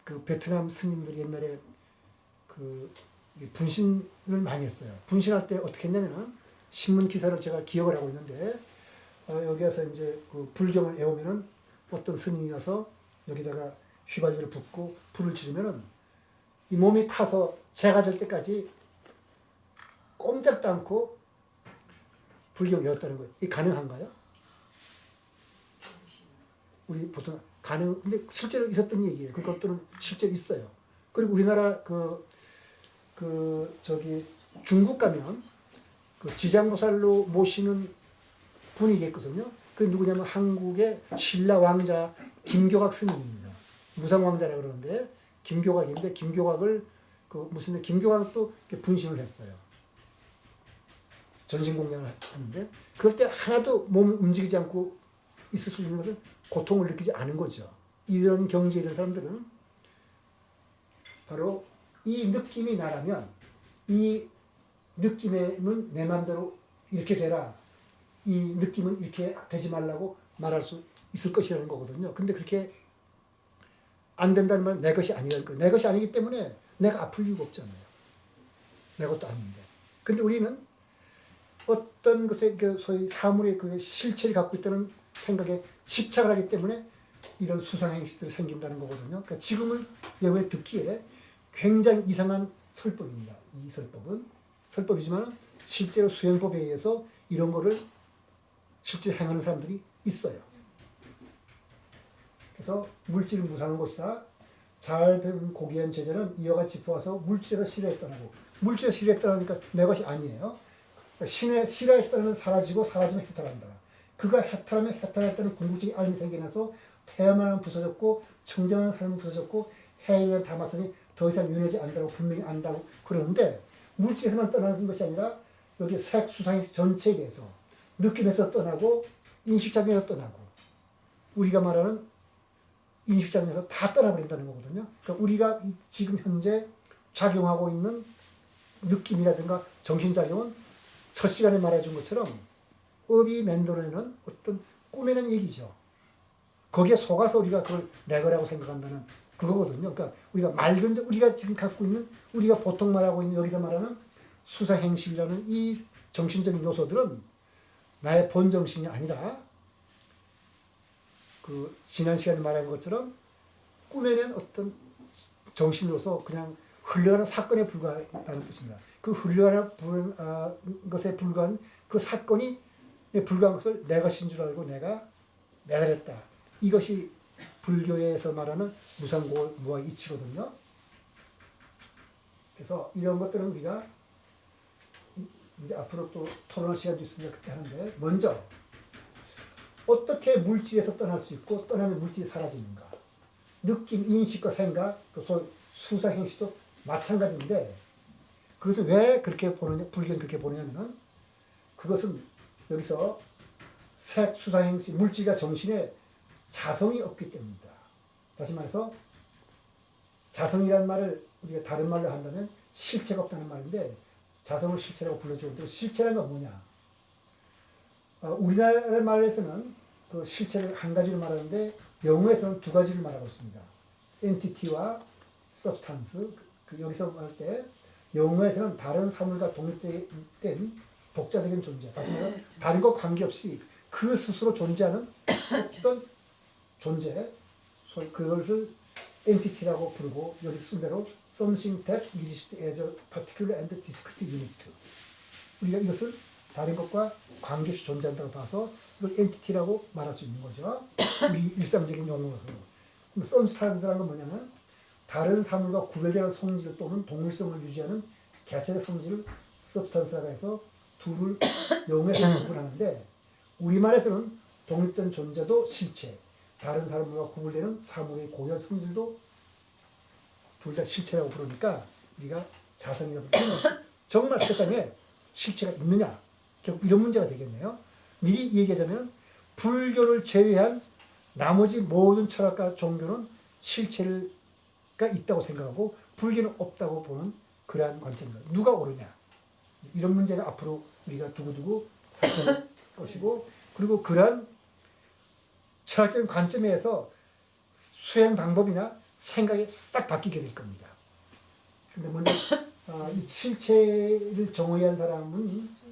그 베트남 스님들이 옛날에 그 분신을 많이 했어요. 분신할 때 어떻게 했냐면은 신문 기사를 제가 기억을 하고 있는데 여기에서 이제 그 불경을 애우면은 어떤 스님이 와서 여기다가 휘발유를 붓고 불을 지르면은 이 몸이 타서 재가 될 때까지 꼼짝도 않고 불경 외웠다는 거예요. 이게 가능한가요? 우리 보통 근데 실제로 있었던 얘기예요. 그것들은 실제로 있어요. 그리고 우리나라 중국 가면 그 지장보살로 모시는 분이 있거든요. 그 누구냐면 한국의 신라 왕자 김교각 스님입니다. 무상왕자라 그러는데 김교각인데 김교각을 그 무슨 김교환도 분신을 했어요. 전신 공양을 하는데 그럴 때 하나도 몸이 움직이지 않고 있을 수 있는 것은 고통을 느끼지 않은 거죠. 이런 경지에 있는 사람들은 바로 이 느낌이 나라면 이 느낌은 내 마음대로 이렇게 되라. 이 느낌은 이렇게 되지 말라고 말할 수 있을 것이라는 거거든요. 근데 그렇게 안 된다는 말은 내 것이 아니라는 거예요. 내 것이 아니기 때문에 내가 아플 이유가 없잖아요. 내 것도 아닌데. 근데 우리는 어떤 것에 소위 사물의 그 실체를 갖고 있다는 생각에 집착을 하기 때문에 이런 수상행식들이 생긴다는 거거든요. 그러니까 지금은 여러분이 듣기에 굉장히 이상한 설법입니다. 이 설법은 설법이지만 실제로 수행법에 의해서 이런 거를 실제 행하는 사람들이 있어요. 그래서 물질은 무상한 것이다. 잘 배운 고귀한 제자는 이와 같이 보아서 물질에서 싫어했다고. 물질에서 싫어했다니까 내 것이 아니에요. 신의 싫어했다는 사라지고 사라지면 해탈한다. 그가 해탈하면 해탈했다는 궁극적인 알미 생겨나서 태어나면 부서졌고 청정한 삶은 부서졌고 해외를 다 맞서니 더 이상 윤회지 않는다고 분명히 안다고 그러는데 물질에서만 떠나는 것이 아니라 여기 색, 수상 전체에 대해서 느낌에서 떠나고 인식작용에서 떠나고 우리가 말하는 인식작용에서 다 떠나버린다는 거거든요. 그러니까 우리가 지금 현재 작용하고 있는 느낌이라든가 정신작용은 첫 시간에 말해준 것처럼 업이 만들어내는 어떤 꾸며낸 얘기죠. 거기에 속아서 우리가 그걸 내 거라고 생각한다는 그거거든요. 그러니까 우리가 맑은, 우리가 지금 갖고 있는, 우리가 보통 말하고 있는 여기서 말하는 수사행식이라는 이 정신적인 요소들은 나의 본정신이 아니라 그 지난 시간에 말한 것처럼 꾸며낸 어떤 정신으로서 그냥 흘러가는 사건에 불과하다는 뜻입니다. 그 흘러가는 것에 불과한 그 사건이 불과한 것을 내 것인 줄 알고 내가 매달렸다. 이것이 불교에서 말하는 무상무화 이치거든요. 그래서 이런 것들은 우리가 이제 앞으로 또 토론할 시간도 있으니까 그때 하는데 먼저 어떻게 물질에서 떠날 수 있고 떠나면 물질이 사라지는가. 느낌, 인식과 생각, 그 수사행식도 마찬가지인데 그것을 왜 그렇게 보느냐, 불교는 그렇게 보느냐면은 그것은 여기서 색, 수사행식, 물질과 정신에 자성이 없기 때문이다. 다시 말해서 자성이라는 말을 우리가 다른 말로 한다면 실체가 없다는 말인데 자성을 실체라고 불러주는데 실체라는 건 뭐냐? 우리나라 말에서는 그 실체를 한 가지로 말하는데 영어에서는 두 가지를 말하고 있습니다. 엔티티와 substance. 여기서 할 때 영어에서는 다른 사물과 독립된 독자적인 존재. 다시 말하면 다른 것 관계없이 그 스스로 존재하는 어떤 존재. 그것을 entity라고 부르고 여기 쓴 대로 something that exists as a particular and discrete unit. 우리가 이것을 다른 것과 관계없이 존재한다고 봐서 이걸 엔티티라고 말할 수 있는 거죠. 우리 일상적인 용어로. substance라는 건 뭐냐면 다른 사물과 구별되는 성질 또는 동일성을 유지하는 개체적 성질을 substance라고 해서 둘을 영어에서 구분하는데 우리말에서는 독립된 존재도 실체, 다른 사물과 구분되는 사물의 고유한 성질도 둘 다 실체라고 부르니까 우리가 자성이라고 부르는 정말 세상에 실체가 있느냐? 결국 이런 문제가 되겠네요. 미리 얘기하자면 불교를 제외한 나머지 모든 철학과 종교는 실체가 있다고 생각하고 불교는 없다고 보는 그러한 관점입니다. 누가 옳으냐? 이런 문제가 앞으로 우리가 두고두고 살펴볼 것이고 그리고 그러한 철학적인 관점에서 수행 방법이나 생각이 싹 바뀌게 될 겁니다. 근데 먼저 이 실체를 정의한 사람은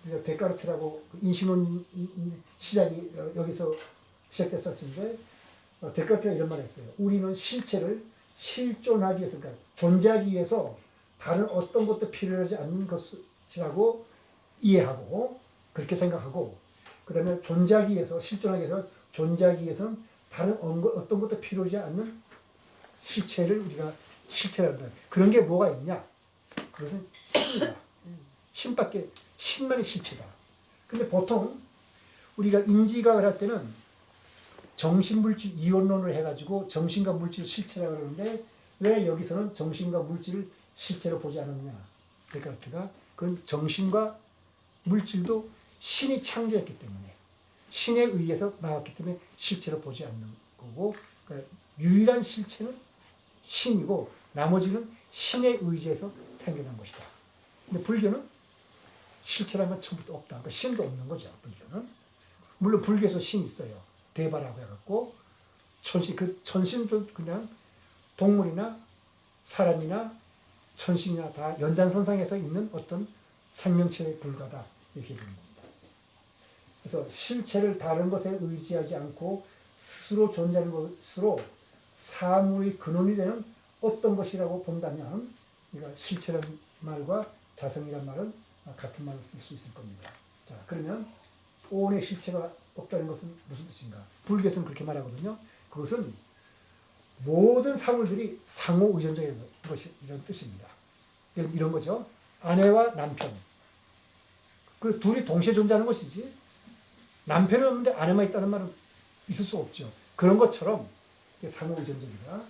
우리가 데카르트라고 인신론 시작이 여기서 시작됐었는데 데카르트가 이런 말을 했어요. 우리는 실체를 실존하기 위해서 그러니까 존재하기 위해서 다른 어떤 것도 필요하지 않는 것이라고 이해하고 그렇게 생각하고 그 다음에 존재하기 위해서 실존하기 위해서 존재하기 위해서는 다른 어떤 것도 필요하지 않는 실체를 우리가 실체라고 한다. 그런 게 뭐가 있냐? 그것은 신이다. 신밖에 신만이 실체다. 근데 보통 우리가 인지각을 할 때는 정신물질 이원론을 해가지고 정신과 물질을 실체라고 그러는데 왜 여기서는 정신과 물질을 실제로 보지 않았느냐. 데카르트가 그건 정신과 물질도 신이 창조했기 때문에 신에 의해서 나왔기 때문에 실제로 보지 않는 거고 그러니까 유일한 실체는 신이고 나머지는 신에 의지해서 생겨난 것이다. 근데 불교는 실체라는 건 처음부터 없다. 그러니까 신도 없는 거죠. 불교는. 물론 불교에서 신이 있어요. 대바라고 해갖고 천신, 그 천신도 그냥 동물이나 사람이나 천신이나 다 연장선상에서 있는 어떤 생명체에 불과다. 이렇게 보는 겁니다. 그래서 실체를 다른 것에 의지하지 않고 스스로 존재하는 것으로 사물의 근원이 되는 어떤 것이라고 본다면 그러니까 실체라는 말과 자성이라는 말은 같은 말을 쓸 수 있을 겁니다. 자, 그러면 오온의 실체가 없다는 것은 무슨 뜻인가? 불교에서는 그렇게 말하거든요. 그것은 모든 사물들이 상호 의존적인 것이 이런 뜻입니다. 이런 거죠. 아내와 남편. 그 둘이 동시에 존재하는 것이지. 남편은 없는데 아내만 있다는 말은 있을 수 없죠. 그런 것처럼 상호 의존적이다.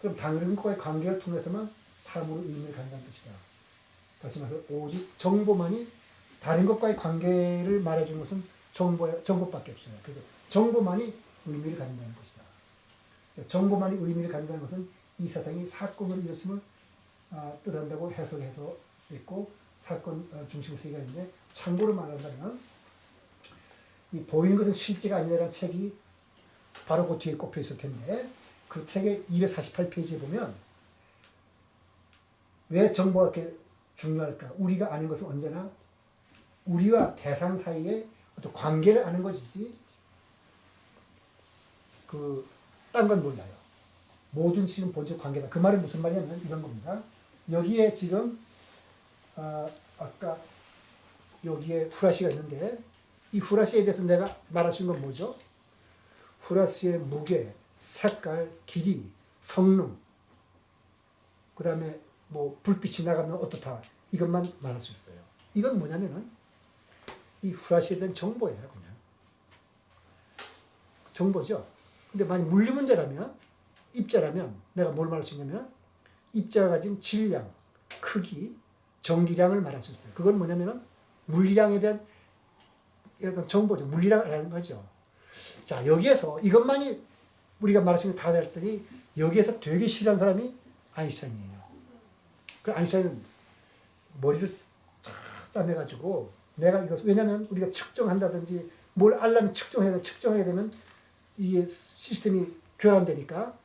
그럼 다른 것과의 관계를 통해서만 사물의 의미를 갖는다는 뜻이다. 다시 말해서 오직 정보만이 다른 것과의 관계를 말해주는 것은 정보밖에 없어요. 그래서 정보만이 의미를 갖는다는 것이다. 정보만이 의미를 갖는다는 것은 이 세상이 사건으로 이루어짐을 뜻한다고 해석해서 있고 사건 중심 세계가 있는데 참고로 말한다면 이 보이는 것은 실제가 아니라는 책이 바로 그 뒤에 꼽혀 있을 텐데 그 책의 248페이지에 보면 왜 정보가 이렇게 중요할까? 우리가 아는 것은 언제나 우리와 대상 사이에 어떤 관계를 아는 것이지 딴 건 몰라요. 모든 지금 본질 관계다. 그 말은 무슨 말이냐면 이런 겁니다. 여기에 지금 아까 여기에 후라시가 있는데 이 후라시에 대해서 내가 말할 수 있는 건 뭐죠? 후라시의 무게, 색깔, 길이, 성능 그 다음에 뭐 불빛이 나가면 어떻다 이것만 말할 수 있어요. 이건 뭐냐면은 이 후라시에 대한 정보예요. 그냥 정보죠. 근데 만약 물리 문제라면 입자라면 내가 뭘 말할 수 있냐면 입자가 가진 질량, 크기, 전기량을 말할 수 있어요. 그건 뭐냐면은 물리량에 대한 어떤 정보죠. 물리량이라는 거죠. 자, 여기에서 이것만이 우리가 말할 수 있는 다 했더니 여기에서 되게 싫어하는 사람이 아인슈타인이에요. 그 아인슈타인은 머리를 싸매가지고 내가 이것 왜냐하면 우리가 측정한다든지 뭘 알려면 측정하게 되면 이 시스템이 교란되니까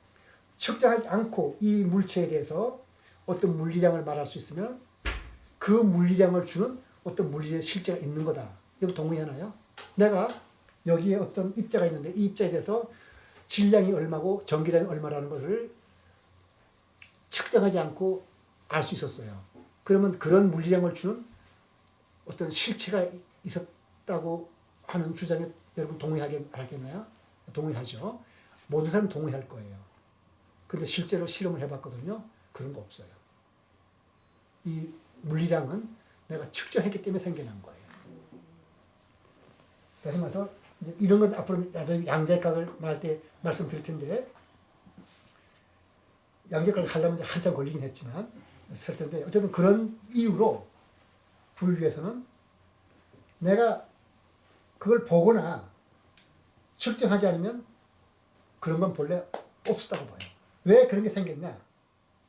측정하지 않고 이 물체에 대해서 어떤 물리량을 말할 수 있으면 그 물리량을 주는 어떤 물리의 실제가 있는 거다. 여러분 동의하나요? 내가 여기에 어떤 입자가 있는데 이 입자에 대해서 질량이 얼마고 전기량이 얼마라는 것을 측정하지 않고 알 수 있었어요. 그러면 그런 물리량을 주는 어떤 실체가 있었다고 하는 주장에 여러분 동의하겠나요? 동의하죠. 모든 사람 동의할 거예요. 그런데 실제로 실험을 해봤거든요. 그런 거 없어요. 이 물리량은 내가 측정했기 때문에 생겨난 거예요. 다시 말해서 이런 건 앞으로 양자역학을 말할 때 말씀드릴 텐데 양자역학을 하려면 이제 한참 걸리긴 했지만 쓸 텐데 어쨌든 그런 이유로 불교에서는 내가 그걸 보거나 측정하지 않으면 그런 건 본래 없었다고 봐요. 왜 그런 게 생겼냐?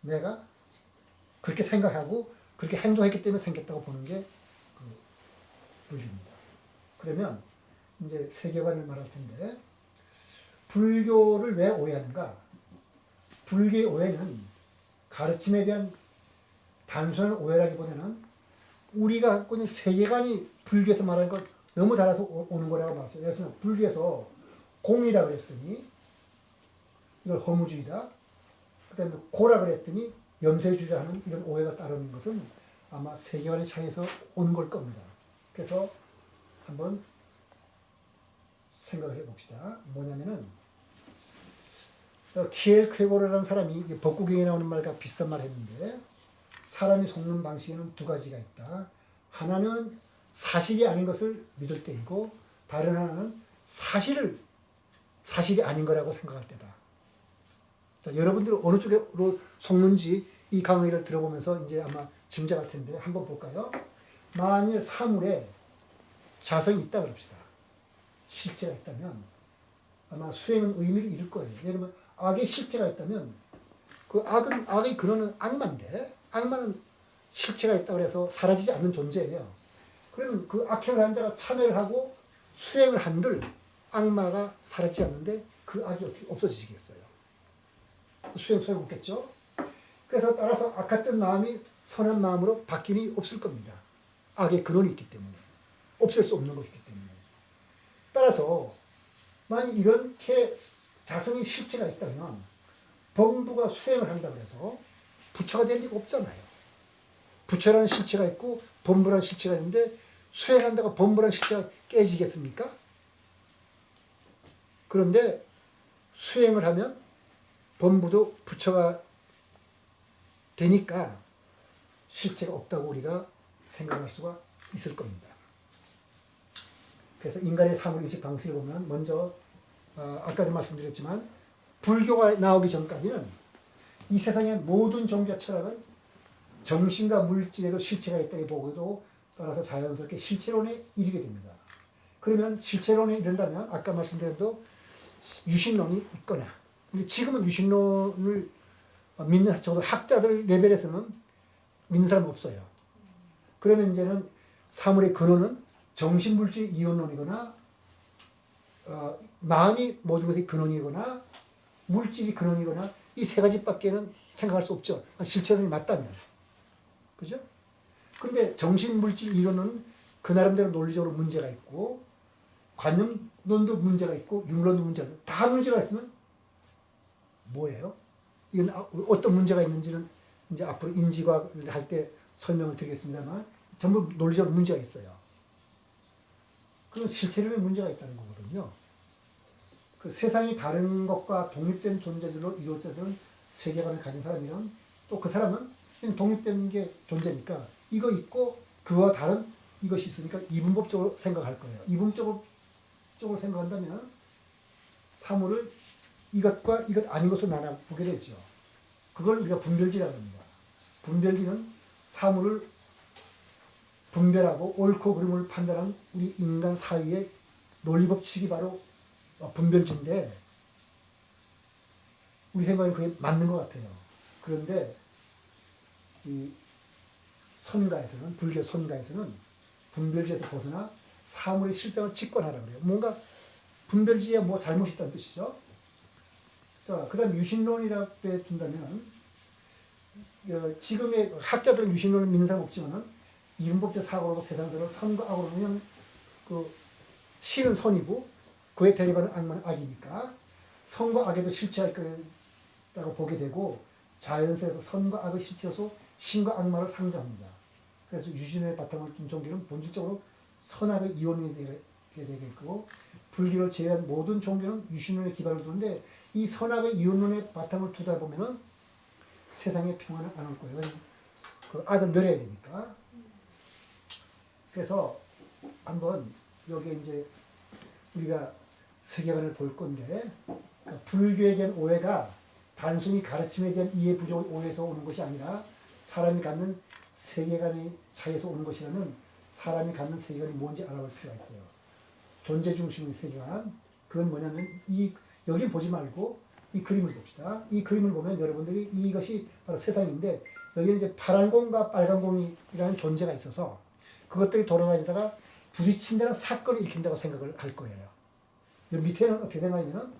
내가 그렇게 생각하고 그렇게 행동했기 때문에 생겼다고 보는 게 불교입니다. 그러면 이제 세계관을 말할 텐데 불교를 왜 오해하는가? 불교의 오해는 가르침에 대한 단순한 오해라기보다는 우리가 갖고 있는 세계관이 불교에서 말하는 것 너무 달라서 오는 거라고 말했어요. 그래서 불교에서 공이라 그랬더니 이걸 허무주의다. 그 다음에 고라 그랬더니 염세주의라 하는 이런 오해가 따르는 것은 아마 세계관의 차이에서 오는 걸 겁니다. 그래서 한번 생각을 해봅시다. 뭐냐면은 키엘케고르라는 사람이 법국경에 나오는 말과 비슷한 말을 했는데 사람이 속는 방식에는 두 가지가 있다. 하나는 사실이 아닌 것을 믿을 때이고 다른 하나는 사실이 아닌 거라고 생각할 때다. 자, 여러분들 어느 쪽으로 속는지 이 강의를 들어보면서 이제 아마 짐작할 텐데 한번 볼까요? 만일 사물에 자성이 있다 그럽시다. 실체가 있다면 아마 수행은 의미를 잃을 거예요. 예를 들면 악의 실체가 있다면 그 악의 근원은 악마인데 악마는 실체가 있다고 해서 사라지지 않는 존재예요. 그러면 그 악행을 한 자가 참여를 하고 수행을 한들 악마가 사라지지 않는데 그 악이 어떻게 없어지겠어요? 수행 없겠죠? 그래서 따라서 악했던 마음이 선한 마음으로 바뀌니 없을 겁니다. 악의 근원이 있기 때문에. 없앨 수 없는 것이기 때문에. 따라서 만약 이렇게 자성의 실체가 있다면 범부가 수행을 한다고 해서 부처가 될 리가 없잖아요. 부처라는 실체가 있고 범부라는 실체가 있는데 수행한다고 범부라는 실체가 깨지겠습니까? 그런데 수행을 하면 범부도 부처가 되니까 실체가 없다고 우리가 생각할 수가 있을 겁니다. 그래서 인간의 사물인식 방식을 보면 먼저 아까도 말씀드렸지만 불교가 나오기 전까지는 이 세상의 모든 종교 철학은 정신과 물질에도 실체가 있다고 보고도 따라서 자연스럽게 실체론에 이르게 됩니다. 그러면 실체론에 이른다면 아까 말씀드린 대로 유신론이 있거나 근데 지금은 유신론을 믿는 저도 학자들 레벨에서는 믿는 사람 없어요. 그러면 이제는 사물의 근원은 정신물질 이원론이거나 마음이 모든 것의 근원이거나 물질이 근원이거나 이 세 가지밖에는 생각할 수 없죠. 실체론이 맞다면. 그죠? 근데 정신물질 이론은 그 나름대로 논리적으로 문제가 있고 관념론도 문제가 있고 융론도 문제가 있고 다 문제가 있으면 뭐예요? 이건 어떤 문제가 있는지는 이제 앞으로 인지과학을 할 때 설명을 드리겠습니다만 전부 논리적으로 문제가 있어요. 그럼 실체론에 문제가 있다는 거거든요. 그 세상이 다른 것과 독립된 존재들로 이루어져는 세계관을 가진 사람이란 또 그 사람은 독립된 게 존재니까 이거 있고 그와 다른 이것이 있으니까 이분법적으로 생각할 거예요. 이분법적으로 생각한다면 사물을 이것과 이것 아닌 것으로 나눠보게 되죠. 그걸 우리가 분별지라고 합니다. 분별지는 사물을 분별하고 옳고 그름을 판단하는 우리 인간 사회의 논리법칙이 바로 분별지인데 우리 생각에 그게 맞는 것 같아요. 그런데 이 선가에서는 불교 선가에서는 분별지에서 벗어나 사물의 실상을 직관하라고 그래요. 뭔가 분별지에 뭐 잘못이 있다는 뜻이죠. 자, 그 다음 유신론이라고 둔다면 지금의 학자들은 유신론을 믿는 사람 없지만은 이분법적 사고로 세상적으로 선과 악으로 그냥 그 신은 선이고 그에 대립하는 악마는 악이니까 선과 악에도 실체가 있다고 보게 되고 자연세에서 선과 악의 실체로서 신과 악마를 상정합니다. 그래서 유신론의 바탕을 둔 종교는 본질적으로 선악의 이원이 되겠고 불교를 제외한 모든 종교는 유신론에 기반을 두는데 이 선악의 이원론의 바탕을 두다 보면은 세상에 평안을 안 올 거예요. 그 악을 멸해야 되니까. 그래서 한번 여기 이제 우리가 세계관을 볼 건데 그러니까 불교에 대한 오해가 단순히 가르침에 대한 이해 부족의 오해에서 오는 것이 아니라 사람이 갖는 세계관의 차이에서 오는 것이라면 사람이 갖는 세계관이 뭔지 알아볼 필요가 있어요. 존재 중심의 세계관. 그건 뭐냐면 여기 보지 말고 이 그림을 봅시다. 이 그림을 보면 여러분들이 이것이 바로 세상인데 여기는 이제 파란 공과 빨간 공이라는 존재가 있어서 그것들이 돌아다니다가 부딪힌다는 사건을 일으킨다고 생각을 할 거예요. 여기 밑에는 어떻게 생각하냐면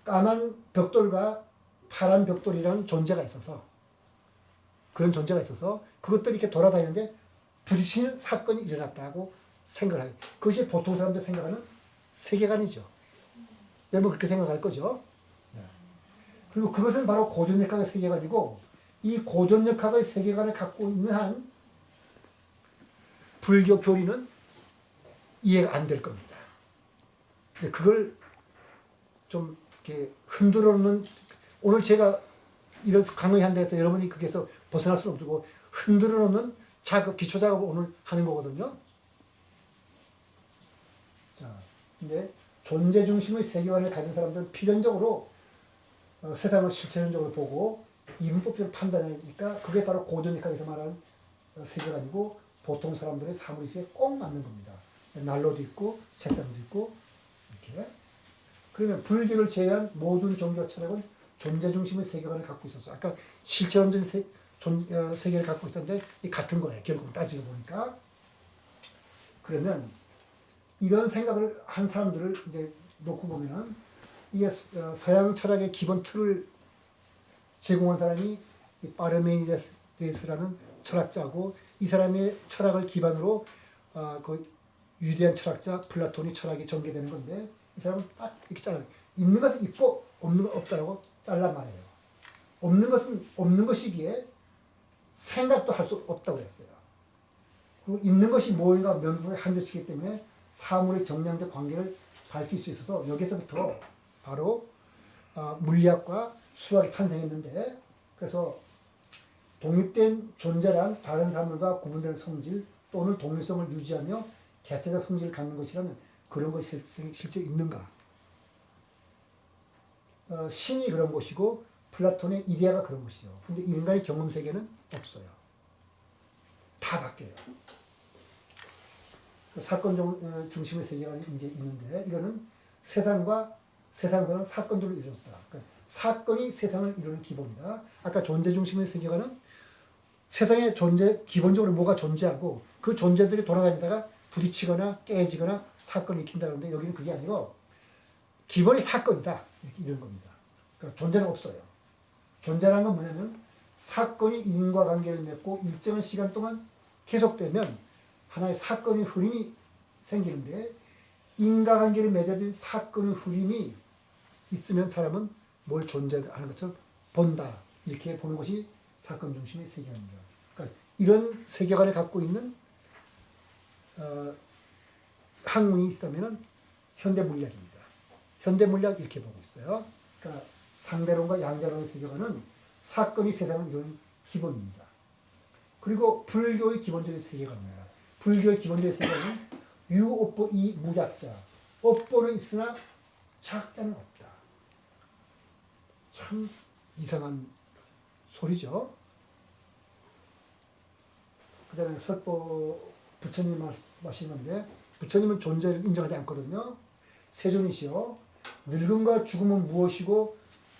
까만 벽돌과 파란 벽돌이라는 존재가 있어서 그런 존재가 있어서 그것들이 이렇게 돌아다니는데 부딪히는 사건이 일어났다고 생각을 하요. 그것이 보통 사람들 생각하는 세계관이죠. 여러분 그렇게 생각할 거죠. 그리고 그것은 바로 고전역학의 세계관이고 이 고전역학의 세계관을 갖고 있는 한 불교 교리는 이해가 안 될 겁니다. 근데 그걸 좀 이렇게 흔들어 놓는 오늘 제가 이런 강의한 데서 여러분이 거기에서 벗어날 수는 없고 흔들어 놓는 작업, 기초 작업을 오늘 하는 거거든요. 자, 근데 존재 중심의 세계관을 가진 사람들은 필연적으로 세상을 실체론적으로 보고 이분법적으로 판단하니까 그게 바로 고전익학에서 말하는 세계관이고 보통 사람들의 사물의식에 꼭 맞는 겁니다. 난로도 있고 색상도 있고 이렇게. 그러면 불교를 제외한 모든 종교 철학은 존재 중심의 세계관을 갖고 있었어. 아까 실체론적인 세계를 갖고 있었는데 이 같은 거예요. 결국 따지고 보니까. 그러면 이런 생각을 한 사람들을 이제 놓고 보면은 이게 서양 철학의 기본 틀을 제공한 사람이 파르메니데스라는 철학자고 이 사람의 철학을 기반으로 그 유대한 철학자 플라톤이 철학이 전개되는 건데 이 사람은 딱 이렇게 잘라 있는 것은 있고 없는 건 없다라고 잘라 말해요. 없는 것은 없는 것이기에 생각도 할 수 없다고 그랬어요. 그리고 있는 것이 무엇인가 명분에 한정시키기 때문에 사물의 정량적 관계를 밝힐 수 있어서 여기서부터 바로 물리학과 수학이 탄생했는데 그래서 독립된 존재란 다른 사물과 구분되는 성질 또는 동일성을 유지하며 개체적 성질을 갖는 것이라면 그런 것이 실제 있는가? 신이 그런 것이고 플라톤의 이데아가 그런 것이죠. 근데 인간의 경험 세계는 없어요. 다 바뀌어요. 사건 중심의 세계가 이제 있는데 이거는 세상에서는 사건들을 이루었다. 그러니까 사건이 세상을 이루는 기본이다. 아까 존재 중심의 세계관은 세상에 기본적으로 뭐가 존재하고 그 존재들이 돌아다니다가 부딪히거나 깨지거나 사건을 일으킨다는데 여기는 그게 아니고 기본이 사건이다. 이런 겁니다. 그러니까 존재는 없어요. 존재라는 건 뭐냐면 사건이 인과관계를 맺고 일정한 시간 동안 계속되면 하나의 사건의 흐름이 생기는데 인과관계를 맺어진 사건의 흐름이 있으면 사람은 뭘 존재하는 것처럼 본다. 이렇게 보는 것이 사건 중심의 세계관입니다. 그러니까 이런 세계관을 갖고 있는 학문이 있다면 현대 물리학입니다. 현대 물리학 이렇게 보고 있어요. 그러니까 상대론과 양자론의 세계관은 사건이 세상을 이루는 기본입니다. 그리고 불교의 기본적인 세계관입니다. 불교의 기본적인 세계관은 유업보 이 무작자. 업보는 있으나 작자는 없다. 참 이상한 소리죠. 그 다음에 설보 부처님 말씀하시는데 부처님은 존재를 인정하지 않거든요. 세존이시여 늙음과 죽음은 무엇이고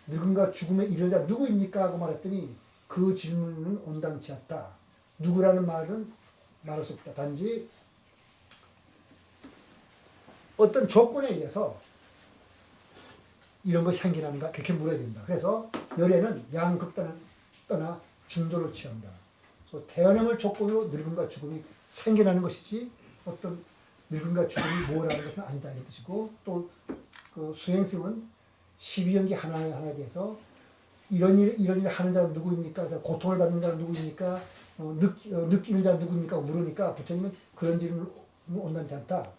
늙음과 죽음에 이르는 자 누구입니까? 하고 말했더니 그 질문은 온당치 않다. 누구라는 말은 말할 수 없다. 단지 어떤 조건에 의해서 이런 것이 생기는가 그렇게 물어야 된다. 그래서 열애는 양극단을 떠나 중도를 취한다. 그래서 태어남을 조건으로 늙음과 죽음이 생겨나는 것이지 어떤 늙음과 죽음이 뭐라는 것은 아니다 이런 뜻이고 또 그 수행승은 12연기 하나하나에 대해서 이런 일을 하는 자는 누구입니까? 고통을 받는 자는 누구입니까? 느끼는 자는 누구입니까? 물으니까 부처님은 그런 질문을 온단치 않다.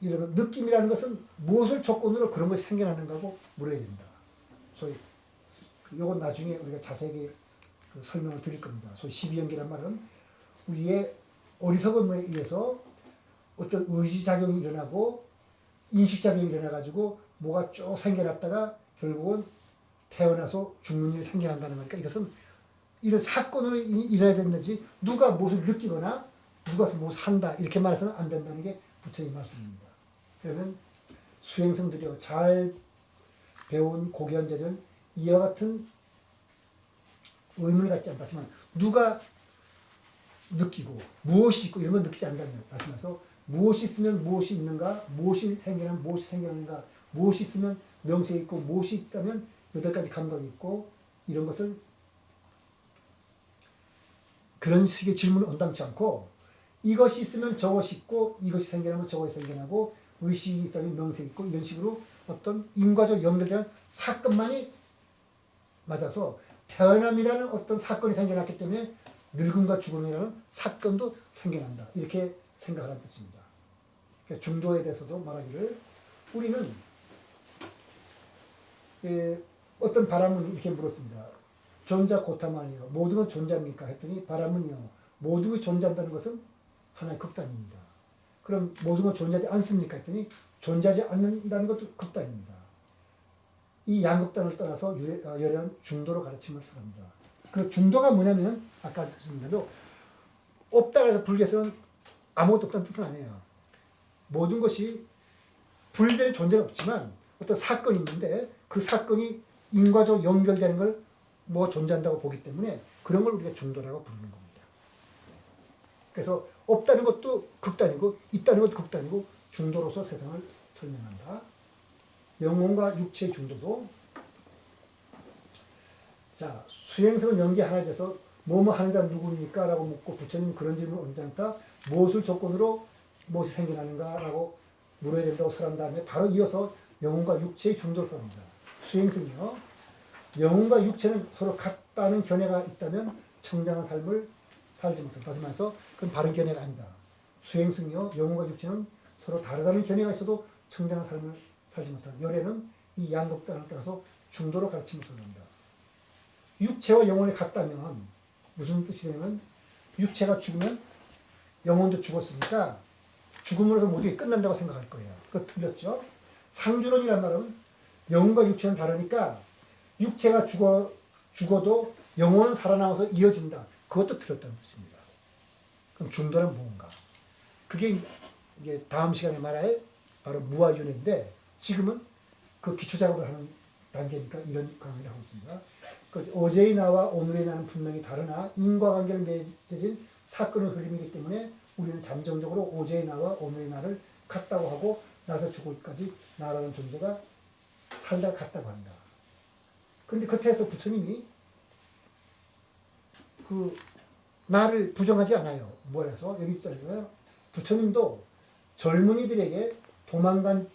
이런 느낌이라는 것은 무엇을 조건으로 그런 것이 생겨나는가고 물어야 된다. 소위 이건 나중에 우리가 자세하게 설명을 드릴 겁니다. 소위 12연기란 말은 우리의 어리석음에 의해서 어떤 의지작용이 일어나고 인식작용이 일어나가지고 뭐가 쭉 생겨났다가 결국은 태어나서 죽는 일이 생겨난다는 거니까 이것은 이런 사건으로 일어나야 되는지 누가 무엇을 느끼거나 누가 무엇을 한다 이렇게 말해서는 안 된다는 게 부처님 말씀입니다. 그러면 수행성들이요 잘 배운 고귀한 제자는 이와 같은 의문을 갖지 않다지만 누가 느끼고 무엇이 있고 이런 건 느끼지 않는다는 말씀하셔서 무엇이 있으면 무엇이 있는가 무엇이 생기면 무엇이 생기는가 무엇이 있으면 명색이 있고 무엇이 있다면 8가지 감각이 있고 이런 것을 그런 식의 질문을 온당치 않고 이것이 있으면 저것이 있고 이것이 생겨나면 저것이 생겨나고 의식이 있다면 명색이 있고 이런 식으로 어떤 인과적 연결되는 사건만이 맞아서 태어남이라는 어떤 사건이 생겨났기 때문에 늙음과 죽음이라는 사건도 생겨난다. 이렇게 생각하라는 뜻입니다. 그러니까 중도에 대해서도 말하기를 우리는 어떤 바람은 이렇게 물었습니다. 존자 고타만이요. 모두는 존재합니까? 했더니 바람은요. 모두가 존재한다는 것은 하나의 극단입니다. 그럼 모두가 존재하지 않습니까? 했더니 존재하지 않는다는 것도 극단입니다. 이 양극단을 떠나서 열애는 중도로 가르침을 합니다. 그 중도가 뭐냐면 아까 말씀드린 대로 없다 그래서 불교에서는 아무것도 없다는 뜻은 아니에요. 모든 것이 불변의 존재는 없지만 어떤 사건이 있는데 그 사건이 인과적으로 연결되는 걸 뭐 존재한다고 보기 때문에 그런 걸 우리가 중도라고 부르는 겁니다. 그래서 없다는 것도 극단이고 있다는 것도 극단이고 중도로서 세상을 설명한다. 영혼과 육체의 중도도 자 수행성은 연기 하나에 대해서 뭐뭐 하는 자는 누구입니까? 라고 묻고 부처님 그런 질문을 얹지 않다. 무엇을 조건으로 무엇이 생겨나는가? 라고 물어야 된다고 설한 다음에 바로 이어서 영혼과 육체의 중도를 설합니다. 수행성이요. 영혼과 육체는 서로 같다는 견해가 있다면 청정한 삶을 살지 못한다. 다시 말해서 그건 바른 견해가 아니다. 수행성이요. 영혼과 육체는 서로 다르다는 견해가 있어도 청정한 삶을 살지 못한다. 열애는 이 양극단을 따라서 중도로 가르침을 설합니다. 육체와 영혼이 같다면 무슨 뜻이냐면 육체가 죽으면 영혼도 죽었으니까 죽음으로서 모든 게 끝난다고 생각할 거예요. 그거 틀렸죠. 상주론이란 말은 영혼과 육체는 다르니까 육체가 죽어도 영혼은 살아남아서 이어진다. 그것도 틀렸다는 뜻입니다. 그럼 중도는 뭔가? 그게 이제 다음 시간에 말할 바로 무아윤회인데 지금은 그 기초작업을 하는 단계니까 이런 강의를 하고 있습니다. 어제의 나와 오늘의 나는 분명히 다르나 인과관계를 맺어진 사건의 흐름이기 때문에 우리는 잠정적으로 어제의 나와 오늘의 나를 같다고 하고 나서 죽을까지 나라는 존재가 살다 같다고 한다. 그런데 그렇게 해서 부처님이 그 나를 부정하지 않아요. 뭐래서 여기 있잖아요. 부처님도 젊은이들에게 도망간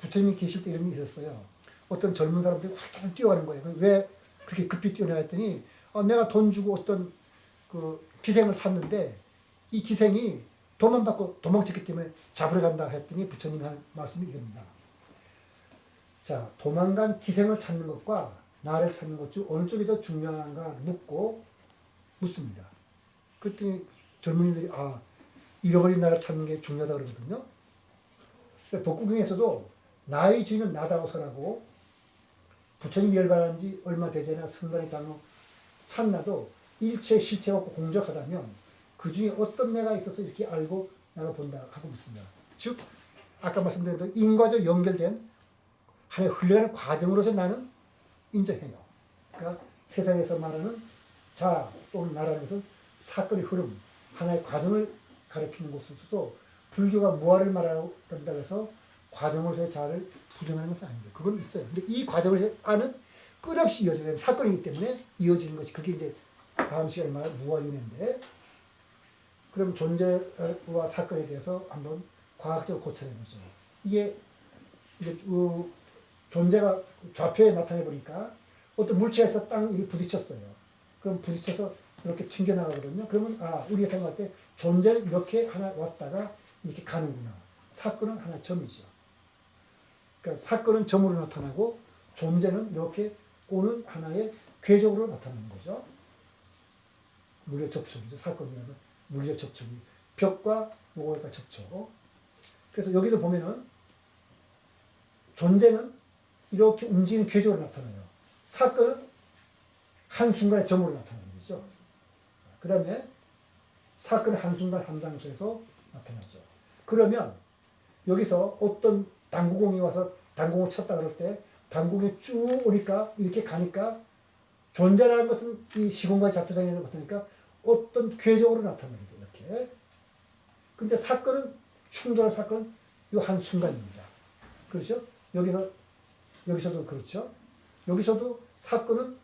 부처님이 계실 때 이런 게 있었어요. 어떤 젊은 사람들이 훌쩍 뛰어가는 거예요. 왜 그렇게 급히 뛰어나가 했더니 내가 돈 주고 어떤 그 기생을 샀는데 이 기생이 돈만 받고 도망쳤기 때문에 잡으러 간다 했더니 부처님이 하는 말씀이 이겁니다. 자, 도망간 기생을 찾는 것과 나를 찾는 것 중 어느 쪽이 더 중요한가 묻습니다. 그랬더니 젊은이들이 잃어버린 나를 찾는 게 중요하다 그러거든요. 법구경에서도 나의 주인은 나다고 설하고 부처님이 열반한 지 얼마 되지 않아 승단의 장로 찬나도 일체 실체가 없고 공적하다면 그 중에 어떤 내가 있어서 이렇게 알고 나를 본다 하고 묻습니다. 즉 아까 말씀드린 대로 인과적 연결된 하나의 흘러가는 과정으로서 나는 인정해요. 그러니까 세상에서 말하는 자 또는 나라는 것은 사건의 흐름, 하나의 과정을 가리키는 곳에서도 불교가 무아를 말한다 해서 과정으로서의 자아를 부정하는 것은 아닙니다. 그건 있어요. 근데 이 과정을 아는 끝없이 이어져요. 사건이기 때문에 이어지는 것이 그게 이제 다음 시간에 말할 무아윤회인데 그럼 존재와 사건에 대해서 한번 과학적으로 고찰해보죠. 이게 이제 존재가 좌표에 나타내 보니까 어떤 물체에서 땅에 부딪혔어요. 그럼 부딪혀서 이렇게 튕겨나가거든요. 그러면 우리가 생각할 때 존재는 이렇게 하나 왔다가 이렇게 가는구나. 사건은 하나의 점이죠. 그러니까 사건은 점으로 나타나고 존재는 이렇게 오는 하나의 궤적으로 나타나는 거죠. 물리적 접촉이죠. 사건이라는 물리적 접촉이 벽과 요거가 접촉. 그래서 여기도 보면은 존재는 이렇게 움직이는 궤적으로 나타나요. 사건은 한순간의 점으로 나타나는 거죠. 그 다음에 사건은 한순간 한 장소에서 나타나죠. 그러면 여기서 어떤 당구공이 와서 당구공을 쳤다 그럴 때 당구공이 쭉 오니까 이렇게 가니까 존재라는 것은 이 시공간 좌표상에 있는 것이니까 어떤 궤적으로 나타나게 돼요. 이렇게. 근데 사건은 충돌한 사건은 이 한순간입니다. 그렇죠? 여기서도 그렇죠. 여기서도 사건은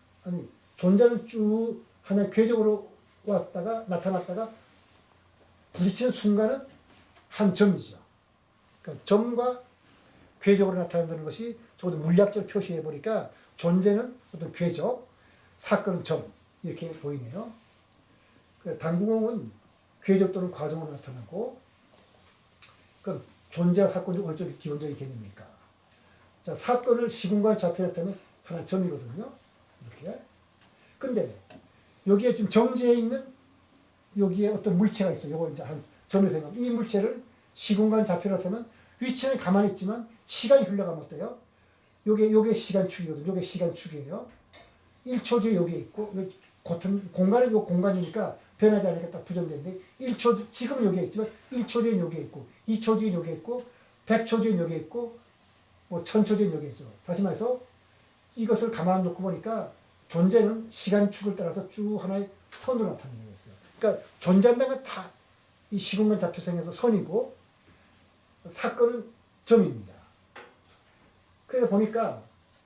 존재는 쭉 하나의 궤적으로 왔다가 나타났다가 부딪히는 순간은 한 점이죠. 그러니까 점과 궤적으로 나타난다는 것이 조금 더 물리학적으로 표시해 보니까 존재는 어떤 궤적, 사건은 점 이렇게 보이네요. 당구공은 궤적 또는 과정으로 나타나고 그럼 존재와 사건 중 어느 쪽이 기본적인 개념입니까? 자, 사건을 시공간 좌표에 나타내면 하나 점이거든요. 이렇게. 근데 여기에 지금 정지해 있는 여기에 어떤 물체가 있어요. 요거 이제 한 점을 생각. 이 물체를 시공간 좌표로 나타내면 위치는 가만히 있지만 시간이 흘러가면 어때요? 요게 시간축이거든요. 요게 시간축이에요. 1초 뒤에 요게 있고, 같은 공간은 요 공간이니까 변하지 않으니까 딱 부정되는데, 1초, 지금 요게 있지만, 1초 뒤엔 요게 있고, 2초 뒤엔 요게 있고, 100초 뒤엔 요게 있고, 뭐 1000초 뒤엔 요게 있어. 다시 말해서, 이것을 가만 놓고 보니까, 존재는 시간축을 따라서 쭉 하나의 선으로 나타나는 거였어요. 그러니까, 존재한다는 건 다 이 시공간 좌표상에서 선이고, 사건은 점입니다. 그래서 보니까,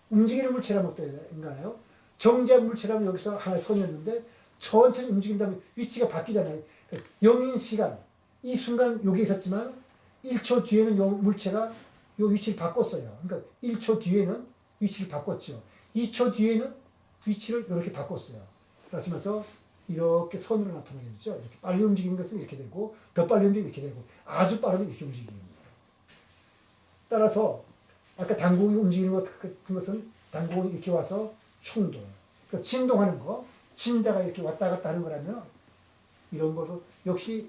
움직이는 물체라면 어떤가요? 정지한 물체라면 여기서 하나의 선이었는데 천천히 움직인 다음에 위치가 바뀌잖아요. 0인 시간, 이 순간 여기 있었지만 1초 뒤에는 요 물체가 요 위치를 바꿨어요. 그러니까 1초 뒤에는 위치를 바꿨죠. 2초 뒤에는 위치를 이렇게 바꿨어요. 그러면서 이렇게 선으로 나타나게 되죠. 이렇게 빨리 움직이는 것은 이렇게 되고 더 빨리 움직이면 이렇게 되고 아주 빠르면 이렇게 움직이는 거예요. 따라서 아까 당국이 움직이는 것 같은 것은 당국이 이렇게 와서 충돌, 그러니까 진동하는 거, 진자가 이렇게 왔다 갔다 하는 거라면 이런 것도 역시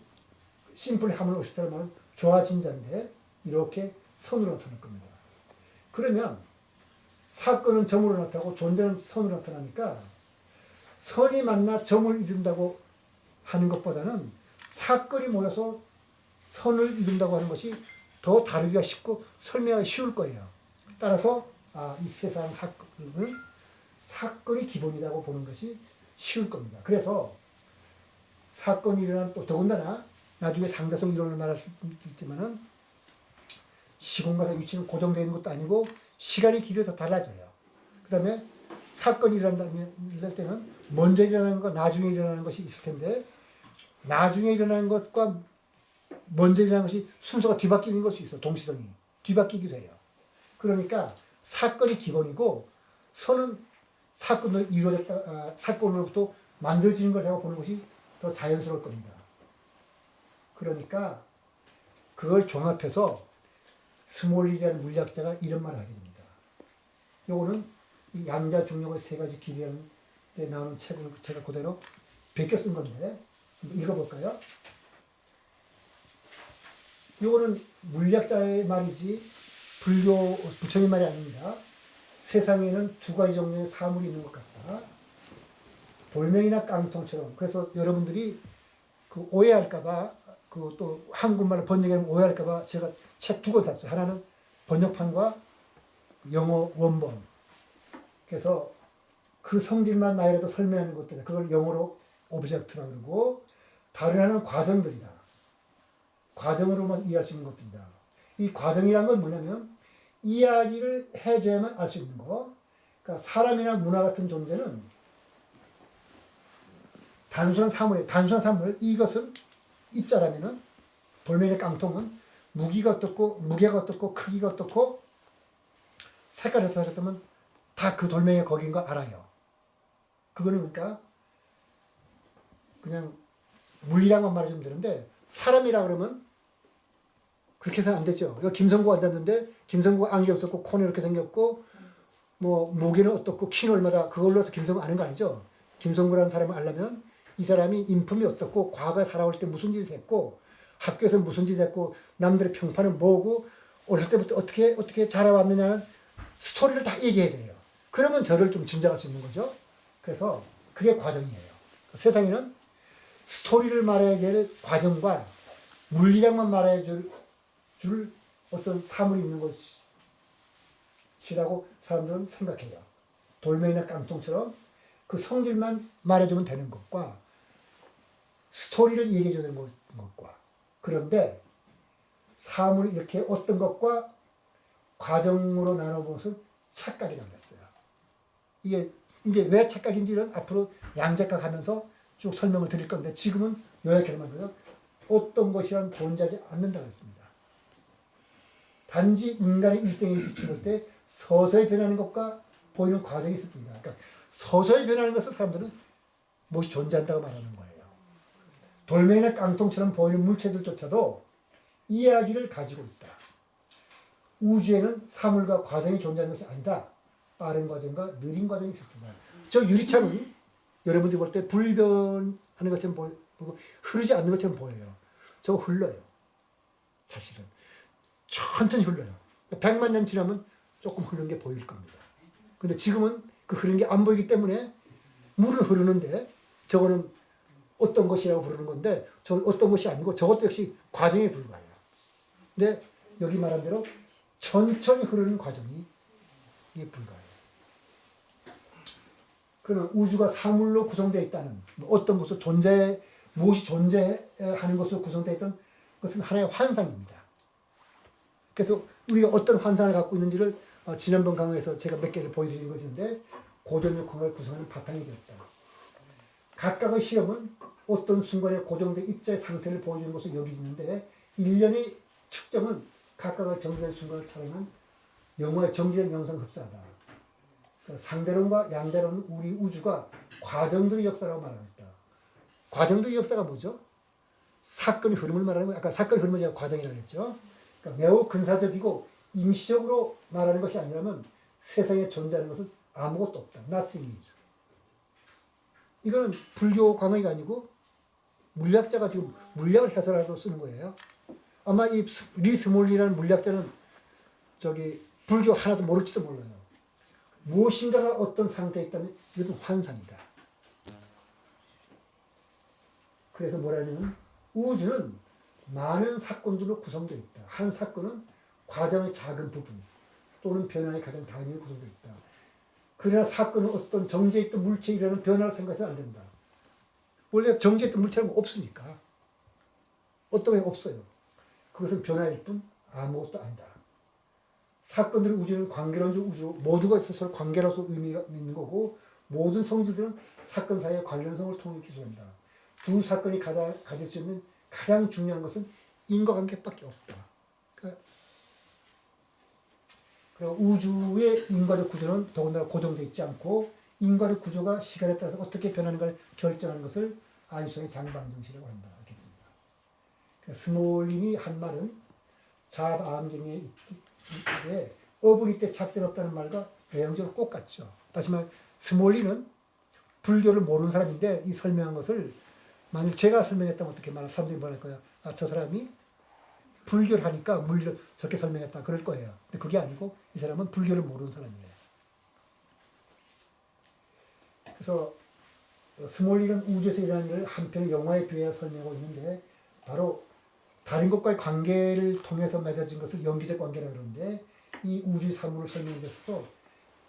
심플히 함을 오셨다면 조화진자인데 이렇게 선으로 나타날 겁니다. 그러면 사건은 점으로 나타나고 존재는 선으로 나타나니까 선이 만나 점을 이룬다고 하는 것보다는 사건이 모여서 선을 이룬다고 하는 것이 더 다루기가 쉽고 설명하기 쉬울 거예요. 따라서 이 세상 사건이 기본이라고 보는 것이 쉬울 겁니다. 그래서 사건이 일어난 또 더군다나 나중에 상대성 이론을 말할 수 있지만은 시공간의 위치는 고정되어 있는 것도 아니고 시간의 길이가 더 달라져요. 그 다음에 사건이 일어날 때는 먼저 일어나는 것, 나중에 일어나는 것이 있을 텐데 나중에 일어나는 것과 먼저 일어나는 것이 순서가 뒤바뀌는 것이 있어. 동시성이 뒤바뀌기도 해요. 그러니까 사건이 기본이고 선은 사건으로 이루어졌다, 사건으로부터 만들어지는 거라고 보는 것이 더 자연스러울 겁니다. 그러니까 그걸 종합해서 스몰일이라는 물리학자가 이런 말을 하게 됩니다. 요거는 이 양자 중력의 세 가지 길이라는 데 나오는 책을 제가 그대로 베껴 쓴 건데 한번 읽어볼까요? 요거는 물리학자의 말이지 불교 부처님 말이 아닙니다. 세상에는 두 가지 종류의 사물이 있는 것 같다. 돌멩이나 깡통처럼. 그래서 여러분들이 그 오해할까봐, 그 또 한국말로 번역하면 오해할까봐 제가 책 두 권 샀어요. 하나는 번역판과 영어 원본. 그래서 그 성질만 나이라도 설명하는 것들, 그걸 영어로 오브젝트라고 그러고, 다른 하나는 과정들이다. 과정으로만 이해할 수 있는 것들이다. 이 과정이란 건 뭐냐면, 이야기를 해줘야만 알 수 있는 거. 그러니까 사람이나 문화 같은 존재는 단순한 사물이에요. 단순한 사물. 이것은 입자라면은 돌멩이의 깡통은 무게가 어떻고 크기가 어떻고 색깔이 어떻다면 다 그 돌멩이가 거기인 거 알아요. 그거는 그러니까 그냥 물리랑만 말해주면 되는데 사람이라 그러면 그렇게 해서는 안 되죠. 김성구가 앉았는데 김성구가 안경이 없었고 코는 이렇게 생겼고 뭐 무게는 어떻고 키는 얼마다 그걸로 해서 김성구 아는 거 아니죠. 김성구라는 사람을 알려면 이 사람이 인품이 어떻고 과거에 살아올 때 무슨 짓을 했고 학교에서 무슨 짓을 했고 남들의 평판은 뭐고 어릴 때부터 어떻게 자라왔느냐는 스토리를 다 얘기해야 돼요. 그러면 저를 좀 짐작할 수 있는 거죠. 그래서 그게 과정이에요. 세상에는 스토리를 말해야 될 과정과 물리량만 말해야 줄 어떤 사물이 있는 것이라고 사람들은 생각해요. 돌멩이나 깡통처럼 그 성질만 말해주면 되는 것과 스토리를 얘기해줘야 되는 것과 그런데 사물이 이렇게 어떤 것과 과정으로 나눠보면서 착각이라고 했어요. 이게 이제 왜 착각인지는 앞으로 양자각 하면서 쭉 설명을 드릴 건데 지금은 요약해서만 그래요. 어떤 것이란 존재하지 않는다고 했습니다. 단지 인간의 일생에 비추을 때 서서히 변하는 것과 보이는 과정이 있을 뿐이다. 그러니까 서서히 변하는 것을 사람들은 무엇이 존재한다고 말하는 거예요. 돌멩이나 깡통처럼 보이는 물체들조차도 이야기를 가지고 있다. 우주에는 사물과 과정이 존재하는 것이 아니다. 빠른 과정과 느린 과정이 있을 뿐이다. 저 유리창은 여러분들이 볼 때 불변하는 것처럼 보고 흐르지 않는 것처럼 보여요. 저거 흘러요. 사실은. 천천히 흘러요. 100만 년 지나면 조금 흐르는 게 보일 겁니다. 근데 지금은 그 흐르는 게 안 보이기 때문에 물은 흐르는데 저거는 어떤 것이라고 부르는 건데 저건 어떤 것이 아니고 저것도 역시 과정에 불과해요. 근데 여기 말한 대로 천천히 흐르는 과정이 이게 불과해요. 그러면 우주가 사물로 구성되어 있다는 어떤 것으로 무엇이 존재하는 것으로 구성되어 있던 것은 하나의 환상입니다. 그래서 우리가 어떤 환상을 갖고 있는지를 지난번 강의에서 제가 몇 개를 보여드린 것인데 고전역학을 구성하는 바탕이 되었다. 각각의 실험은 어떤 순간에 고정된 입자의 상태를 보여주는 것으로 여기지는데 일련의 측정은 각각의 정지된 순간을 촬영한 영화의 정지된 영상 흡사하다. 상대론과 양대론은 우리 우주가 과정들의 역사라고 말합니다. 과정들의 역사가 뭐죠? 사건의 흐름을 말하는 거예요. 아까 사건의 흐름을 제가 과정이라고 했죠. 그러니까 매우 근사적이고 임시적으로 말하는 것이 아니라면 세상에 존재하는 것은 아무것도 없다. nothing. 이거는 불교 강의가 아니고 물리학자가 지금 물리학을 해설하려고 쓰는 거예요. 아마 이 리스몰리라는 물리학자는 불교 하나도 모를지도 몰라요. 무엇인가가 어떤 상태에 있다면 이것은 환상이다. 그래서 뭐라냐면 우주는 많은 사건들로 구성되어 있다. 한 사건은 과정의 작은 부분 또는 변화의 가장 단위로 구성되어 있다. 그러나 사건은 어떤 정지에 있던 물체에 일어나는 변화를 생각해서는 안 된다. 원래 정지에 있던 물체는 없으니까. 어떤 게 없어요. 그것은 변화일 뿐 아무것도 아니다. 사건들의 우주는 관계론적 우주, 모두가 서로 관계로서 의미가 있는 거고 모든 성질들은 사건 사이의 관련성을 통해 기술한다. 두 사건이 가질 수 있는 가장 중요한 것은 인과관계밖에 없다. 그리고 우주의 인과적 구조는 더군다나 고정되어 있지 않고 인과적 구조가 시간에 따라서 어떻게 변하는가를 결정하는 것을 아인슈타인의 장방정식이라고 한다. 알겠습니다. 스몰린이 한 말은 자아암경에 어분이 때 착전 없다는 말과 내용적으로 똑같죠. 다시 말해 스몰린은 불교를 모르는 사람인데 이 설명한 것을 만약 제가 설명했다면 어떻게 말할 사람들이 뭐랄 거야. 저 사람이 불교를 하니까 물리를 저렇게 설명했다 그럴 거예요. 근데 그게 아니고 이 사람은 불교를 모르는 사람이에요. 그래서 스몰린은 우주에서 일어나는 일을 한편의 영화에 비유해 설명하고 있는데 바로 다른 것과의 관계를 통해서 맺어진 것을 연기적 관계라고 그러는데 이 우주의 사물을 설명해 줬어.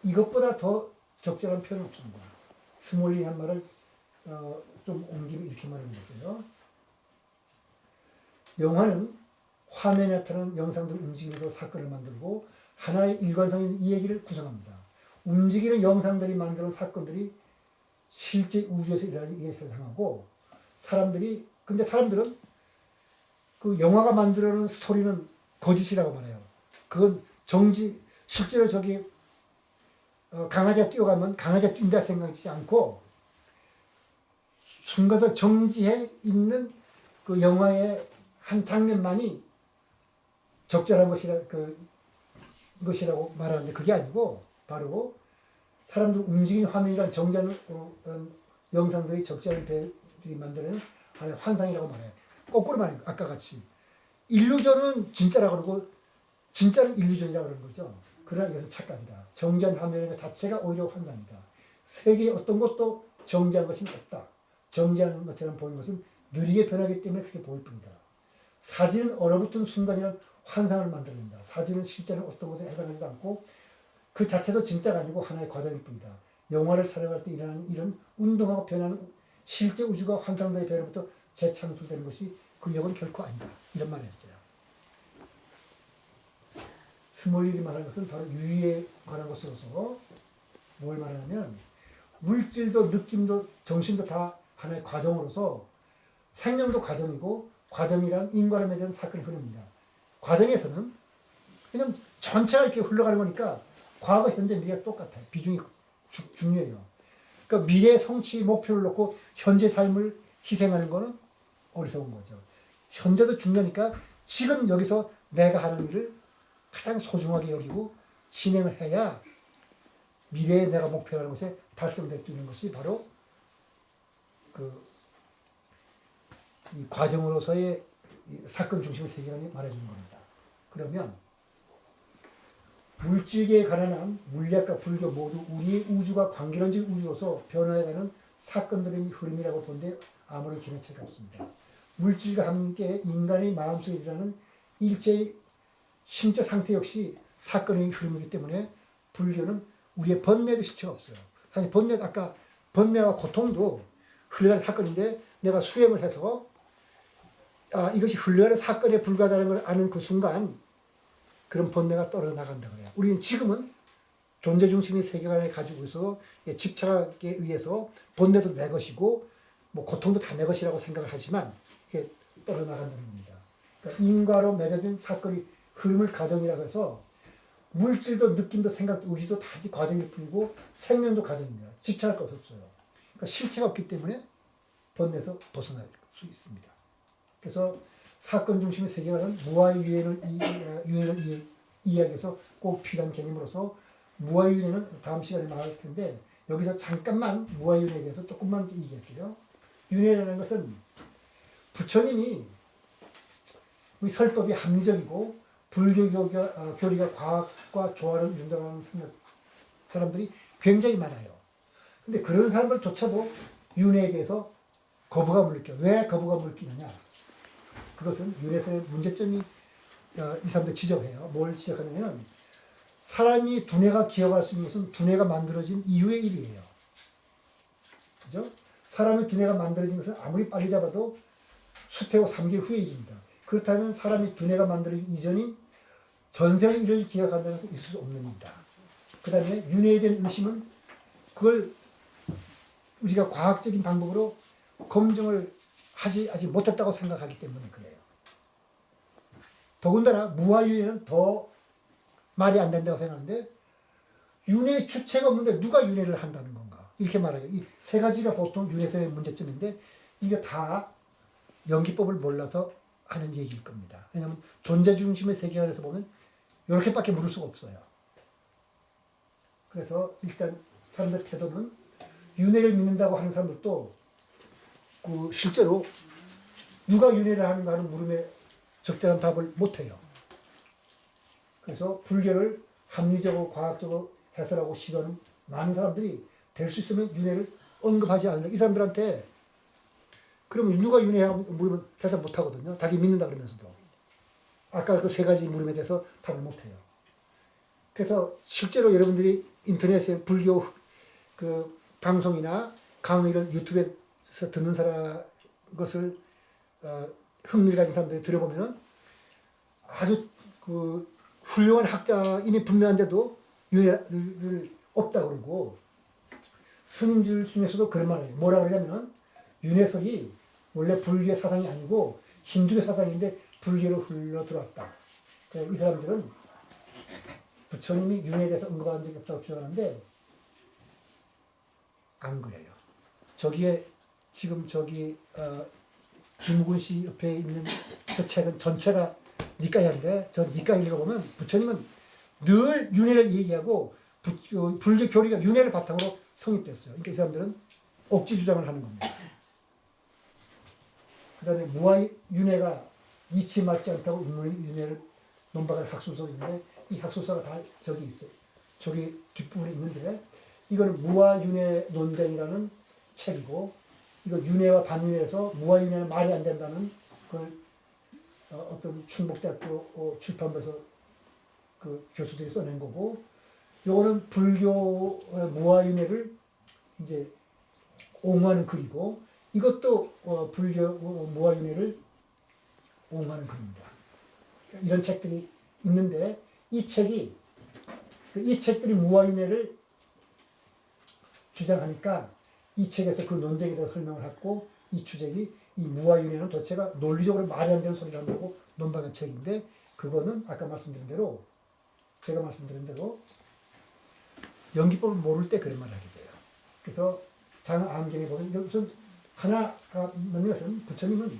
이것보다 더 적절한 표현은 없습니다. 스몰린이 한 말을 좀 옮기면 이렇게 말하는 거예요. 영화는 화면에 나타나는 영상들을 움직이면서 사건을 만들고 하나의 일관성인 이야기를 구성합니다. 움직이는 영상들이 만드는 사건들이 실제 우주에서 일어나는 이야기를 상하고 근데 사람들은 그 영화가 만들어낸 스토리는 거짓이라고 말해요. 그건 실제로 강아지가 뛰어가면 강아지가 뛴다 생각하지 않고 순간적으로 정지해 있는 그 영화의 한 장면만이 적절한 것이라고 말하는데 그게 아니고 바로 사람들 움직이는 화면이란 정지하는 영상들이 적절한 배들이 만들어낸 환상이라고 말해요. 거꾸로 말해요. 아까 같이. 일루전은 진짜라고 그러고 진짜는 일루전이라고 그러는 거죠. 그러나 이것은 착각이다. 정지한 화면 자체가 오히려 환상이다. 세계에 어떤 것도 정지한 것이 없다. 정지하는 것처럼 보이는 것은 느리게 변하기 때문에 그렇게 보일 뿐이다. 사진은 얼어붙은 순간이란 환상을 만들어낸다. 사진은 실제로 어떤 것에 해당하지도 않고 그 자체도 진짜가 아니고 하나의 과정일 뿐이다. 영화를 촬영할 때 일어나는 일은 운동하고 변하는 실제 우주가 환상들의 배로부터 재창출되는 것이 그 역은 결코 아니다. 이런 말을 했어요. 스몰린이 말하는 것은 바로 유의에 관한 것으로서 뭘 말하냐면 물질도 느낌도 정신도 다 하나의 과정으로서 생명도 과정이고 과정이란 인과를 맺은 사건의 흐름입니다. 과정에서는 그냥 전체가 이렇게 흘러가는 거니까 과거, 현재, 미래가 똑같아요. 비중이 중요해요. 그러니까 미래 성취 목표를 놓고 현재 삶을 희생하는 거는 어리석은 거죠. 현재도 중요하니까 지금 여기서 내가 하는 일을 가장 소중하게 여기고 진행을 해야 미래에 내가 목표하는 것에 달성될 수 있는 것이 바로 이 과정으로서의 이 사건 중심의 세계관이 말해주는 겁니다. 그러면 물질계에 관한 물리학과 불교 모두 우리의 우주가 관계론적 우주로서 변화해가는 사건들의 흐름이라고 본데 아무런 기대치가 없습니다. 물질과 함께 인간의 마음속에 일어나는 일체의 심적 상태 역시 사건의 흐름이기 때문에 불교는 우리의 번뇌도 실체가 없어요. 사실 번뇌, 아까 번뇌와 고통도 흘러가는 사건인데 내가 수행을 해서 이것이 흘러가는 사건에 불과하다는 걸 아는 그 순간 그런 번뇌가 떨어져 나간다 그래요. 우리는 지금은 존재 중심의 세계관을 가지고 있어 집착에 의해서 번뇌도 내 것이고 뭐 고통도 다 내 것이라고 생각을 하지만 이게 떨어져 나간다는 겁니다. 그러니까 인과로 맺어진 사건이 흐름을 가정이라고 해서 물질도 느낌도 생각도 의지도 다 과정일 뿐이고 생명도 과정입니다. 집착할 것 없어요. 그러니까 실체가 없기 때문에 번뇌에서 벗어날 수 있습니다. 그래서 사건 중심의 세계관은 무아유예를 이야기해서 꼭 필요한 개념으로서 무아유예는 다음 시간에 나올 텐데 여기서 잠깐만 무아유예에 대해서 조금만 얘기할게요. 윤회라는 것은 부처님이 우리 설법이 합리적이고 불교 교리가 과학과 조화를 이룬다는 사람들이 굉장히 많아요. 근데 그런 사람들조차도 윤회에 대해서 거부감을 느껴요. 왜 거부감을 느끼느냐? 그것은 윤회에서의 문제점이 이 사람들 지적해요. 뭘 지적하냐면 사람이 두뇌가 기억할 수 있는 것은 두뇌가 만들어진 이후의 일이에요. 그죠? 사람의 두뇌가 만들어진 것은 아무리 빨리 잡아도 수태후 3개월 후의 일입니다. 그렇다면 사람이 두뇌가 만들어진 이전인 전생의 일을 기억한다는 것은 있을 수 없는 일이다. 그 다음에 윤회에 대한 의심은 그걸 우리가 과학적인 방법으로 검증을 하지 못했다고 생각하기 때문에 그래요. 더군다나 무아유예는 더 말이 안 된다고 생각하는데 윤회의 주체가 없는데 누가 윤회를 한다는 건가? 이렇게 말하죠. 이 세 가지가 보통 윤회설의 문제점인데 이게 다 연기법을 몰라서 하는 얘기일 겁니다. 왜냐하면 존재 중심의 세계관에서 보면 이렇게밖에 물을 수가 없어요. 그래서 일단 사람들 태도는 윤회를 믿는다고 하는 사람들도 그 실제로 누가 윤회를 하는가 하는 물음에 적절한 답을 못해요. 그래서 불교를 합리적으로 과학적으로 해설하고 시도하는 많은 사람들이 될 수 있으면 윤회를 언급하지 않으려 이 사람들한테 그러면 누가 윤회하고 물으면 대답 못하거든요. 자기 믿는다 그러면서도. 아까 그 세 가지 물음에 대해서 답을 못해요. 그래서 실제로 여러분들이 인터넷에 불교 그 방송이나 강의를 유튜브에서 듣는 사람 것을 흥미를 가진 사람들이 들어보면은 아주 그 훌륭한 학자임이 분명한데도 윤회를 없다 그러고 스님들 중에서도 그런 말을 해요. 뭐라 그러냐면은 윤회설이 원래 불교의 사상이 아니고 힌두의 사상인데 불교로 흘러 들어왔다. 이 사람들은 부처님이 윤회에 대해서 언급한 적이 없다고 주장하는데 안 그래요. 저기에 지금 김우근 씨 옆에 있는 저 책은 전체가 니까이인데 저 니까이 읽어보면 부처님은 늘 윤회를 얘기하고 불교 교리가 윤회를 바탕으로 성립됐어요. 그러니까 이 사람들은 억지 주장을 하는 겁니다. 그 다음에 무아윤회가 이치 맞지 않다고 윤회를 논박하는 학술서가 있는데 이 학술서가 다 저기 있어요. 저기 뒷부분에 있는데 이거는 무아윤회 논쟁이라는 책이고 이거 윤회와 반윤회에서 무아윤회는 말이 안 된다는 그 어떤 충북대학교 출판부에서 그 교수들이 써낸 거고 요거는 불교 무아윤회를 이제 옹호하는 글이고 이것도 불교 무아윤회를 옹호하는 글입니다. 이런 책들이 있는데 이 책들이 무아윤회를 주장하니까 이 책에서 그 논쟁에 대해서 설명을 했고 이 주제이 이 무아윤회는 도대체가 논리적으로 말이 안 되는 소리를 한다고 논박한 책인데 그거는 아까 말씀드린 대로 제가 말씀드린 대로 연기법을 모를 때 그런 말을 하게 돼요. 그래서 장안경에 보면 여기서 하나가 있는 것은 부처님은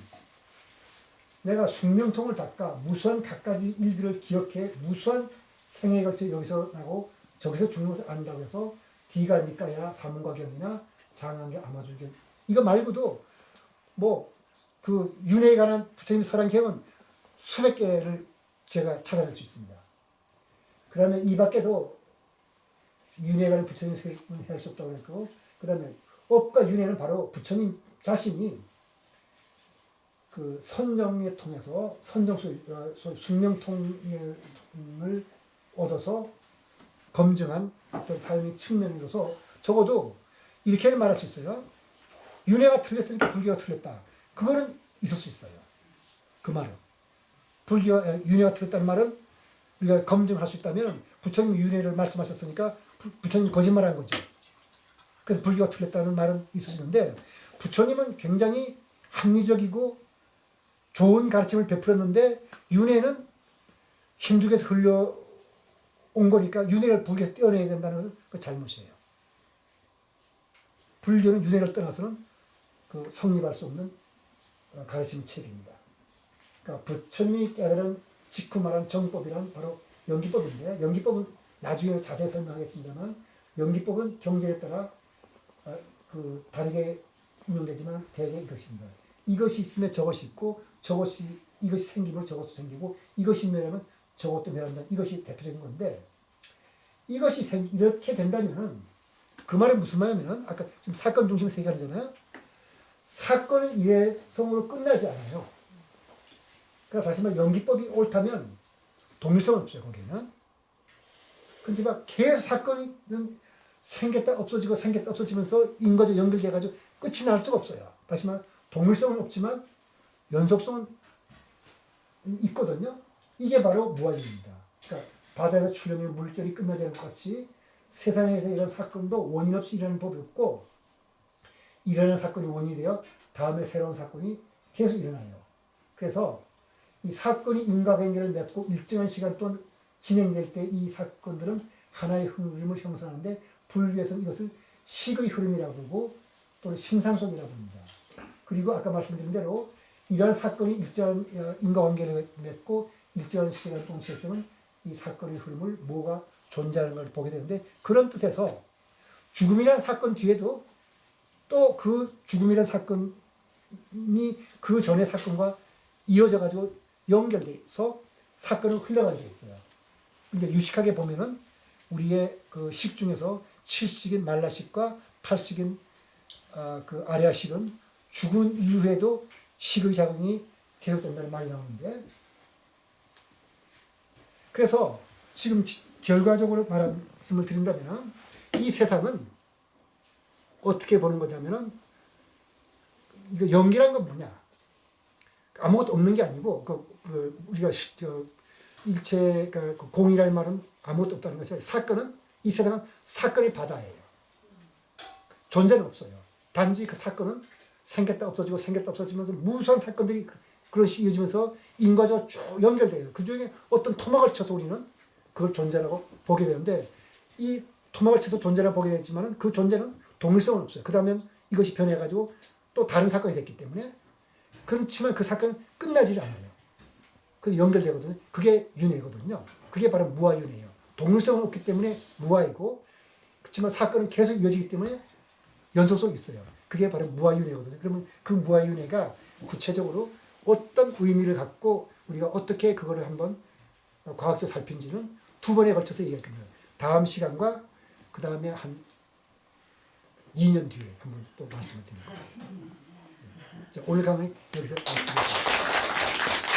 내가 숙명통을 닦아 무수한 갖가지 일들을 기억해 무수한 생애에 걸쳐 여기서 나고 저기서 죽는 것을 안다고 해서 디가 니까야 사문과경이나 장안경 아마줄경 이거 말고도 뭐 그 윤회에 관한 부처님 설한경은 수백 개를 제가 찾아낼 수 있습니다. 그 다음에 이 밖에도 윤회가 부처님 세금은 할 수 없다고 했고, 그 다음에 업과 윤회는 바로 부처님 자신이 그 선정에 통해서 숙명통을 얻어서 검증한 어떤 삶의 측면으로서 적어도 이렇게는 말할 수 있어요. 윤회가 틀렸으니까 불교가 틀렸다. 그거는 있을 수 있어요. 그 말은. 윤회가 틀렸다는 말은 우리가 검증할 수 있다면 부처님이 윤회를 말씀하셨으니까 부처님이 거짓말한 거죠. 그래서 불교가 틀렸다는 말은 있을 수 있는데 부처님은 굉장히 합리적이고 좋은 가르침을 베풀었는데 윤회는 힌두교에서 흘러온 거니까 윤회를 불교에서 떼어내야 된다는 것은 그 잘못이에요. 불교는 윤회를 떠나서는 그 성립할 수 없는 가르침 체계입니다. 그러니까 부처님이 깨달은 직후 말한 정법이란 바로 연기법인데, 연기법은 나중에 자세히 설명하겠습니다만, 연기법은 경전에 따라 그 다르게 운용되지만 대개 이것입니다. 이것이 있으면 저것이 있고, 이것이 생기면 저것도 생기고, 이것이 멸하면 저것도 멸한다. 이것이 대표적인 건데, 이렇게 된다면은 그 말은 무슨 말이냐면, 아까 지금 사건 중심 세계관이잖아요. 사건은 이해성으로 끝나지 않아요. 그러니까 다시 말해 연기법이 옳다면 동일성은 없어요, 거기에는. 그렇지만 계속 사건이 생겼다 없어지면서 인과적 연결돼가지고 끝이 날 수가 없어요. 다시 말해 동일성은 없지만 연속성은 있거든요. 이게 바로 무아유입니다. 그러니까 바다에서 출렁이는 물결이 끝나지 않을 것 같이 세상에서 이런 사건도 원인 없이 일어나는 법이 없고, 일어나는 사건이 원인이 되어 다음에 새로운 사건이 계속 일어나요. 그래서 이 사건이 인과관계를 맺고 일정한 시간 동안 진행될 때 이 사건들은 하나의 흐름을 형성하는데, 불교에서는 이것을 식의 흐름이라고 부르고 또는 신상속이라고 부릅니다. 그리고 아까 말씀드린 대로 이러한 사건이 일정한 인과관계를 맺고 일정한 시간 동안 진행되면 이 사건의 흐름을 뭐가 존재하는 걸 보게 되는데, 그런 뜻에서 죽음이라는 사건 뒤에도 또 그 죽음이라는 사건이 그 전의 사건과 이어져 가지고 연결돼서 사건을 흘러가게 돼 있어요. 이제 유식하게 보면은 우리의 그 식 중에서 7식인 말라식과 8식인 그 아리아식은 죽은 이후에도 식의 작용이 계속된다는 말이 나오는데, 그래서 지금 결과적으로 말씀을 드린다면 이 세상은 어떻게 보는 거냐면은, 이거 연기란 건 뭐냐? 아무것도 없는 게 아니고, 우리가 일체가 공이라는 말은 아무것도 없다는 것이, 사건은, 이 세상은 사건의 바다예요. 존재는 없어요. 단지 그 사건은 생겼다 없어지고 생겼다 없어지면서 무수한 사건들이 그런 식으로 이어지면서 인과적으로 쭉 연결돼요. 그 중에 어떤 토막을 쳐서 우리는 그걸 존재라고 보게 되는데, 이 토막을 쳐서 존재라고 보게 되지만 그 존재는 동일성은 없어요. 그 다음에 이것이 변해가지고 또 다른 사건이 됐기 때문에, 그렇지만 그 사건은 끝나지를 않아요. 그래서 연결되거든요. 그게 윤회거든요. 그게 바로 무아윤회예요. 동일성은 없기 때문에 무아이고, 그렇지만 사건은 계속 이어지기 때문에 연속성이 있어요. 그게 바로 무아윤회거든요. 그러면 그 무아윤회가 구체적으로 어떤 의미를 갖고 우리가 어떻게 그거를 한번 과학적으로 살핀지는 두 번에 걸쳐서 얘기할 겁니다. 다음 시간과 그 다음에 한 2년 뒤에 한번 또 말씀을 드릴 거예요. 자, 오늘 강의 여기서 마치겠습니다.